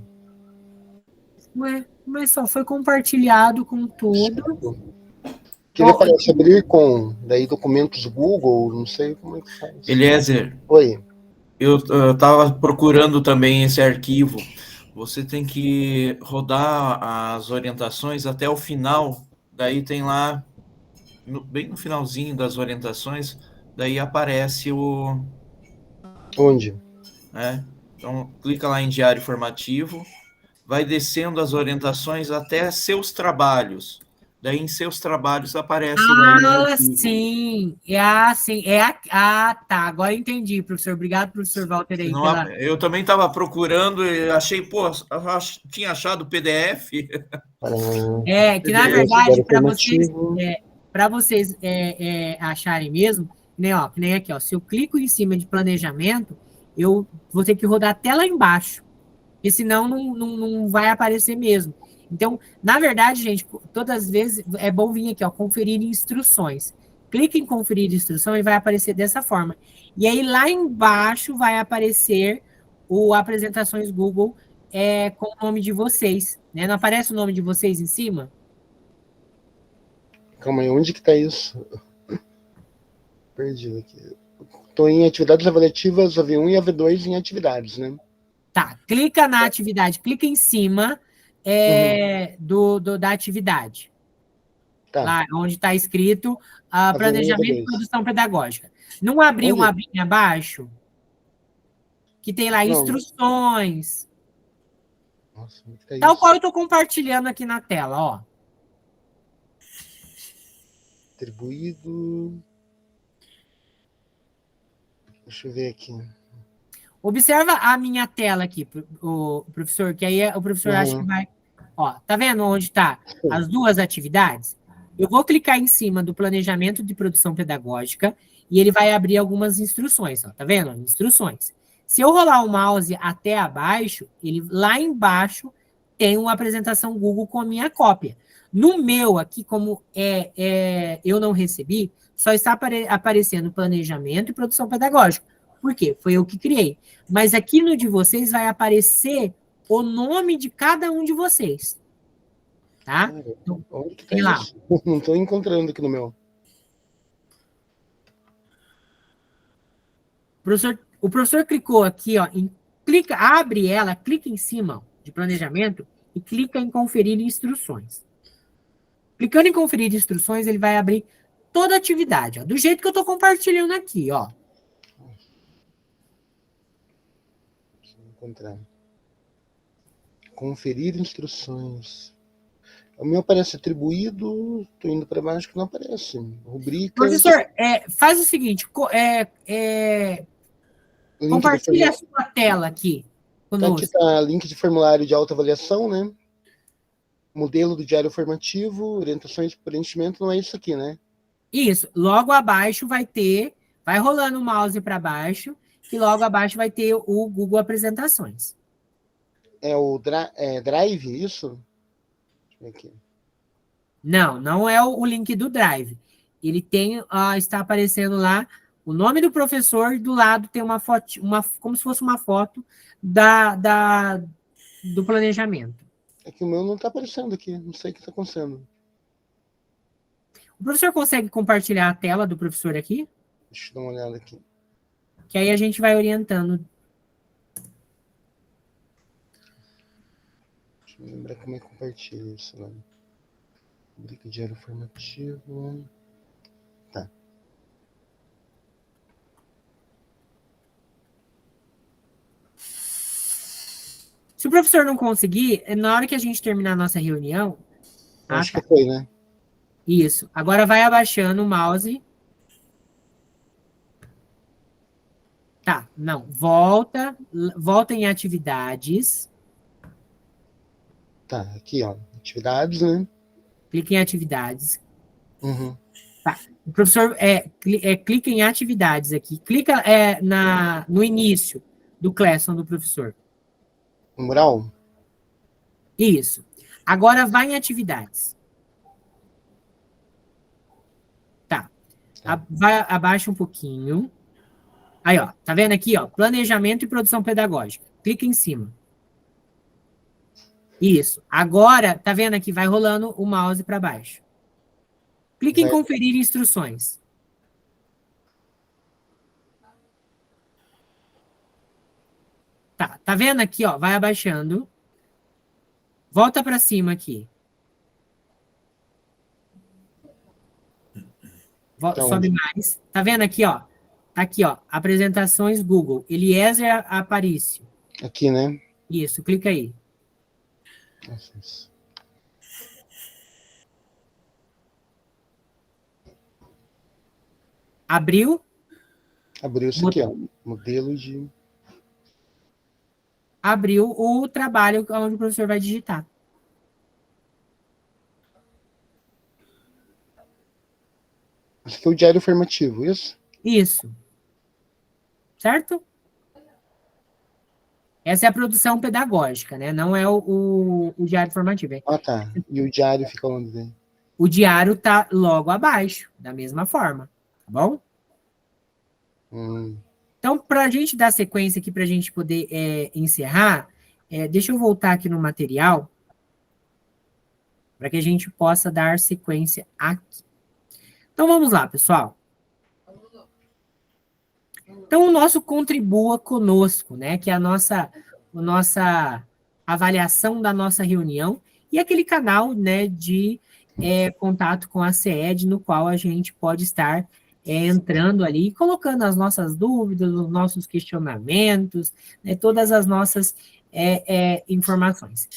A: Ué, mas só foi compartilhado com tudo.
D: Que ele aparece abrir com daí documentos Google, não sei como é que faz.
Q: Eliezer.
D: Oi.
Q: Eu estava procurando também esse arquivo. Você tem que rodar as orientações até o final. Daí tem lá, bem no finalzinho das orientações, daí aparece o...
D: Onde?
Q: Então, clica lá em diário formativo, vai descendo as orientações até seus trabalhos. Daí, em seus trabalhos, aparece...
A: Sim. Sim. Tá. Agora entendi, professor. Obrigado, professor Walter. Aí,
Q: Eu também estava procurando e achei, tinha achado o PDF.
A: Que na verdade, para vocês acharem mesmo, né, ó, que nem aqui, ó, se eu clico em cima de planejamento, eu vou ter que rodar até lá embaixo. porque senão não vai aparecer mesmo. Então, na verdade, gente, todas as vezes é bom vir aqui, ó, conferir instruções. Clique em conferir instrução e vai aparecer dessa forma. E aí, lá embaixo, vai aparecer o Apresentações Google com o nome de vocês, né? Não aparece o nome de vocês em cima?
D: Calma aí, onde que tá isso? Perdi aqui. Estou em atividades avaliativas, AV1 e AV2 em atividades, né?
A: Tá, clica na atividade, clica em cima da atividade.
D: Tá.
A: Lá onde está escrito
D: AV1 e
A: planejamento e
D: AV2.
A: produção pedagógica. Não abriu uma abinha abaixo? Que tem lá
D: Não.
A: instruções.
D: Nossa, onde que tá
A: Tal
D: isso?
A: qual eu estou compartilhando aqui na tela, ó.
D: Atribuído. Deixa eu ver aqui.
A: Observa a minha tela aqui, o professor, que aí o professor acha que vai... Ó, tá vendo onde tá as duas atividades? Eu vou clicar em cima do planejamento de produção pedagógica e ele vai abrir algumas instruções, ó, tá vendo? Instruções. Se eu rolar o mouse até abaixo, ele lá embaixo tem uma apresentação Google com a minha cópia. No meu aqui, como eu não recebi, só está aparecendo planejamento e produção pedagógica. Por quê? Foi eu que criei. Mas aqui no de vocês vai aparecer o nome de cada um de vocês. Tá? Então,
D: onde que tá
A: tem lá.
D: isso? Não estou encontrando aqui no meu.
A: O professor clicou aqui, ó, abre ela, clica em cima ó, de planejamento e clica em conferir instruções. Clicando em conferir instruções, ele vai abrir toda a atividade, ó, do jeito que eu estou compartilhando aqui, ó.
D: Encontrar. Conferir instruções. O meu aparece atribuído, estou indo para baixo que não aparece. Rubricas.
A: Professor, faz o seguinte, compartilha a sua tela aqui conosco.
D: Aqui está link de formulário de autoavaliação, né? Modelo do diário formativo, orientações de preenchimento, não é isso aqui, né?
A: Isso. Logo abaixo vai rolando o mouse para baixo, que logo abaixo vai ter o Google Apresentações.
D: É o Drive, isso? Deixa eu ver aqui.
A: Não é o link do Drive. Ele tem, está aparecendo lá o nome do professor e do lado tem uma foto, como se fosse uma foto do planejamento.
D: É que o meu não está aparecendo aqui, não sei o que está acontecendo.
A: O professor consegue compartilhar a tela do professor aqui?
D: Deixa eu dar uma olhada aqui.
A: Que aí a gente vai orientando.
D: Deixa eu lembrar como é que compartilha isso lá. Rubrica diário formativo. Tá.
A: Se o professor não conseguir, na hora que a gente terminar a nossa reunião...
D: Acho que foi, né?
A: Isso. Agora vai abaixando o mouse. Tá, não. Volta em atividades.
D: Tá, aqui, ó. Atividades, né?
A: Clica em atividades.
D: Uhum.
A: Tá. O professor clica em atividades aqui. Clica no início do Classroom do professor.
D: No mural?
A: Isso. Agora vai em atividades. Tá. Abaixa um pouquinho. Aí, ó. Tá vendo aqui, ó? Planejamento e produção pedagógica. Clica em cima. Isso. Agora, tá vendo aqui? Vai rolando o mouse para baixo. Clique em conferir instruções. Tá vendo aqui, ó? Vai abaixando. Volta para cima aqui. Sobe mais. Tá vendo aqui, ó? Tá aqui, ó. Apresentações Google. Eliezer Aparício.
D: Aqui, né?
A: Isso, clica aí.
D: Nossa.
A: Abriu?
D: Abriu isso aqui, ó. Modelo de...
A: Abriu o trabalho onde o professor vai digitar.
D: Esse aqui é o diário formativo, isso?
A: Isso. Certo? Essa é a produção pedagógica, né? Não é o diário formativo.
D: Ah, tá. E o diário fica onde? Né?
A: O diário tá logo abaixo, da mesma forma, tá bom? Então, para a gente dar sequência aqui, para a gente poder encerrar, deixa eu voltar aqui no material, para que a gente possa dar sequência aqui. Então, vamos lá, pessoal. Então, o nosso Contribua Conosco, né? Que é a nossa avaliação da nossa reunião e aquele canal, né, de contato com a CED, no qual a gente pode estar entrando ali, colocando as nossas dúvidas, os nossos questionamentos, né, todas as nossas informações.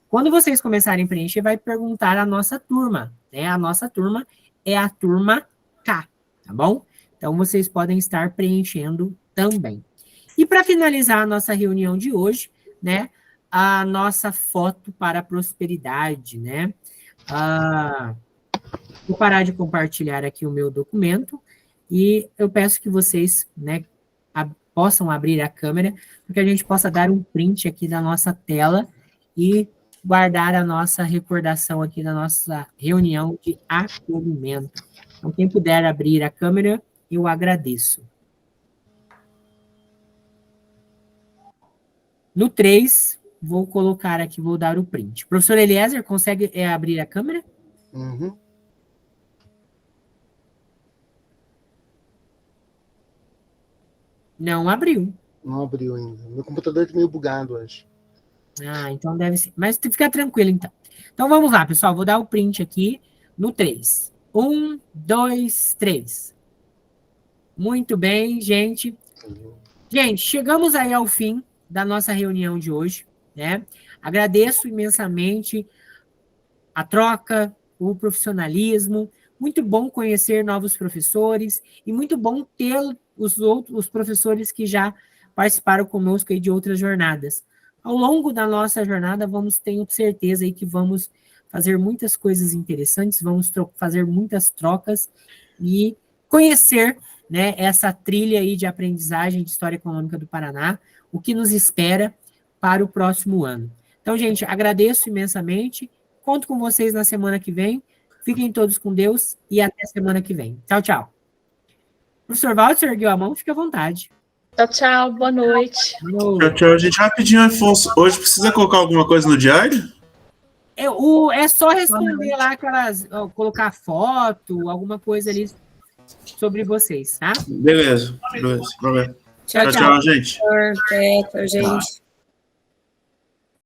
A: Quando vocês começarem a preencher, vai perguntar a nossa turma, né? A nossa turma é a turma K, tá bom? Então, vocês podem estar preenchendo também. E para finalizar a nossa reunião de hoje, né, a nossa foto para a prosperidade, né? Vou parar de compartilhar aqui o meu documento e eu peço que vocês, né, possam abrir a câmera, para que a gente possa dar um print aqui da nossa tela e guardar a nossa recordação aqui da nossa reunião de acolhimento. Então, quem puder abrir a câmera, eu agradeço. No 3, vou colocar aqui, vou dar o print. Professor Eliezer, consegue abrir a câmera?
D: Uhum.
A: Não abriu.
D: Não abriu ainda. Meu computador está meio bugado hoje.
A: Ah, então deve ser. Mas fica tranquilo, então. Então, vamos lá, pessoal. Vou dar o print aqui no 3. 1, 2, 3. Muito bem, gente. Gente, chegamos aí ao fim da nossa reunião de hoje, né? Agradeço imensamente a troca, o profissionalismo. Muito bom conhecer novos professores e muito bom ter os professores que já participaram conosco aí de outras jornadas. Ao longo da nossa jornada, tenho certeza aí que vamos fazer muitas coisas interessantes, vamos fazer muitas trocas e conhecer, né, essa trilha aí de aprendizagem de História Econômica do Paraná, o que nos espera para o próximo ano. Então, gente, agradeço imensamente, conto com vocês na semana que vem, fiquem todos com Deus e até semana que vem. Tchau, tchau. Professor Walter, ergueu a mão, fique à vontade.
L: Tchau, tchau, boa noite.
R: Tchau, tchau, gente. Rapidinho, Afonso, hoje precisa colocar alguma coisa no diário?
A: É só responder lá aquelas, colocar foto, alguma coisa ali sobre vocês, tá?
R: Beleza. Tchau, gente.
K: Tchau, gente.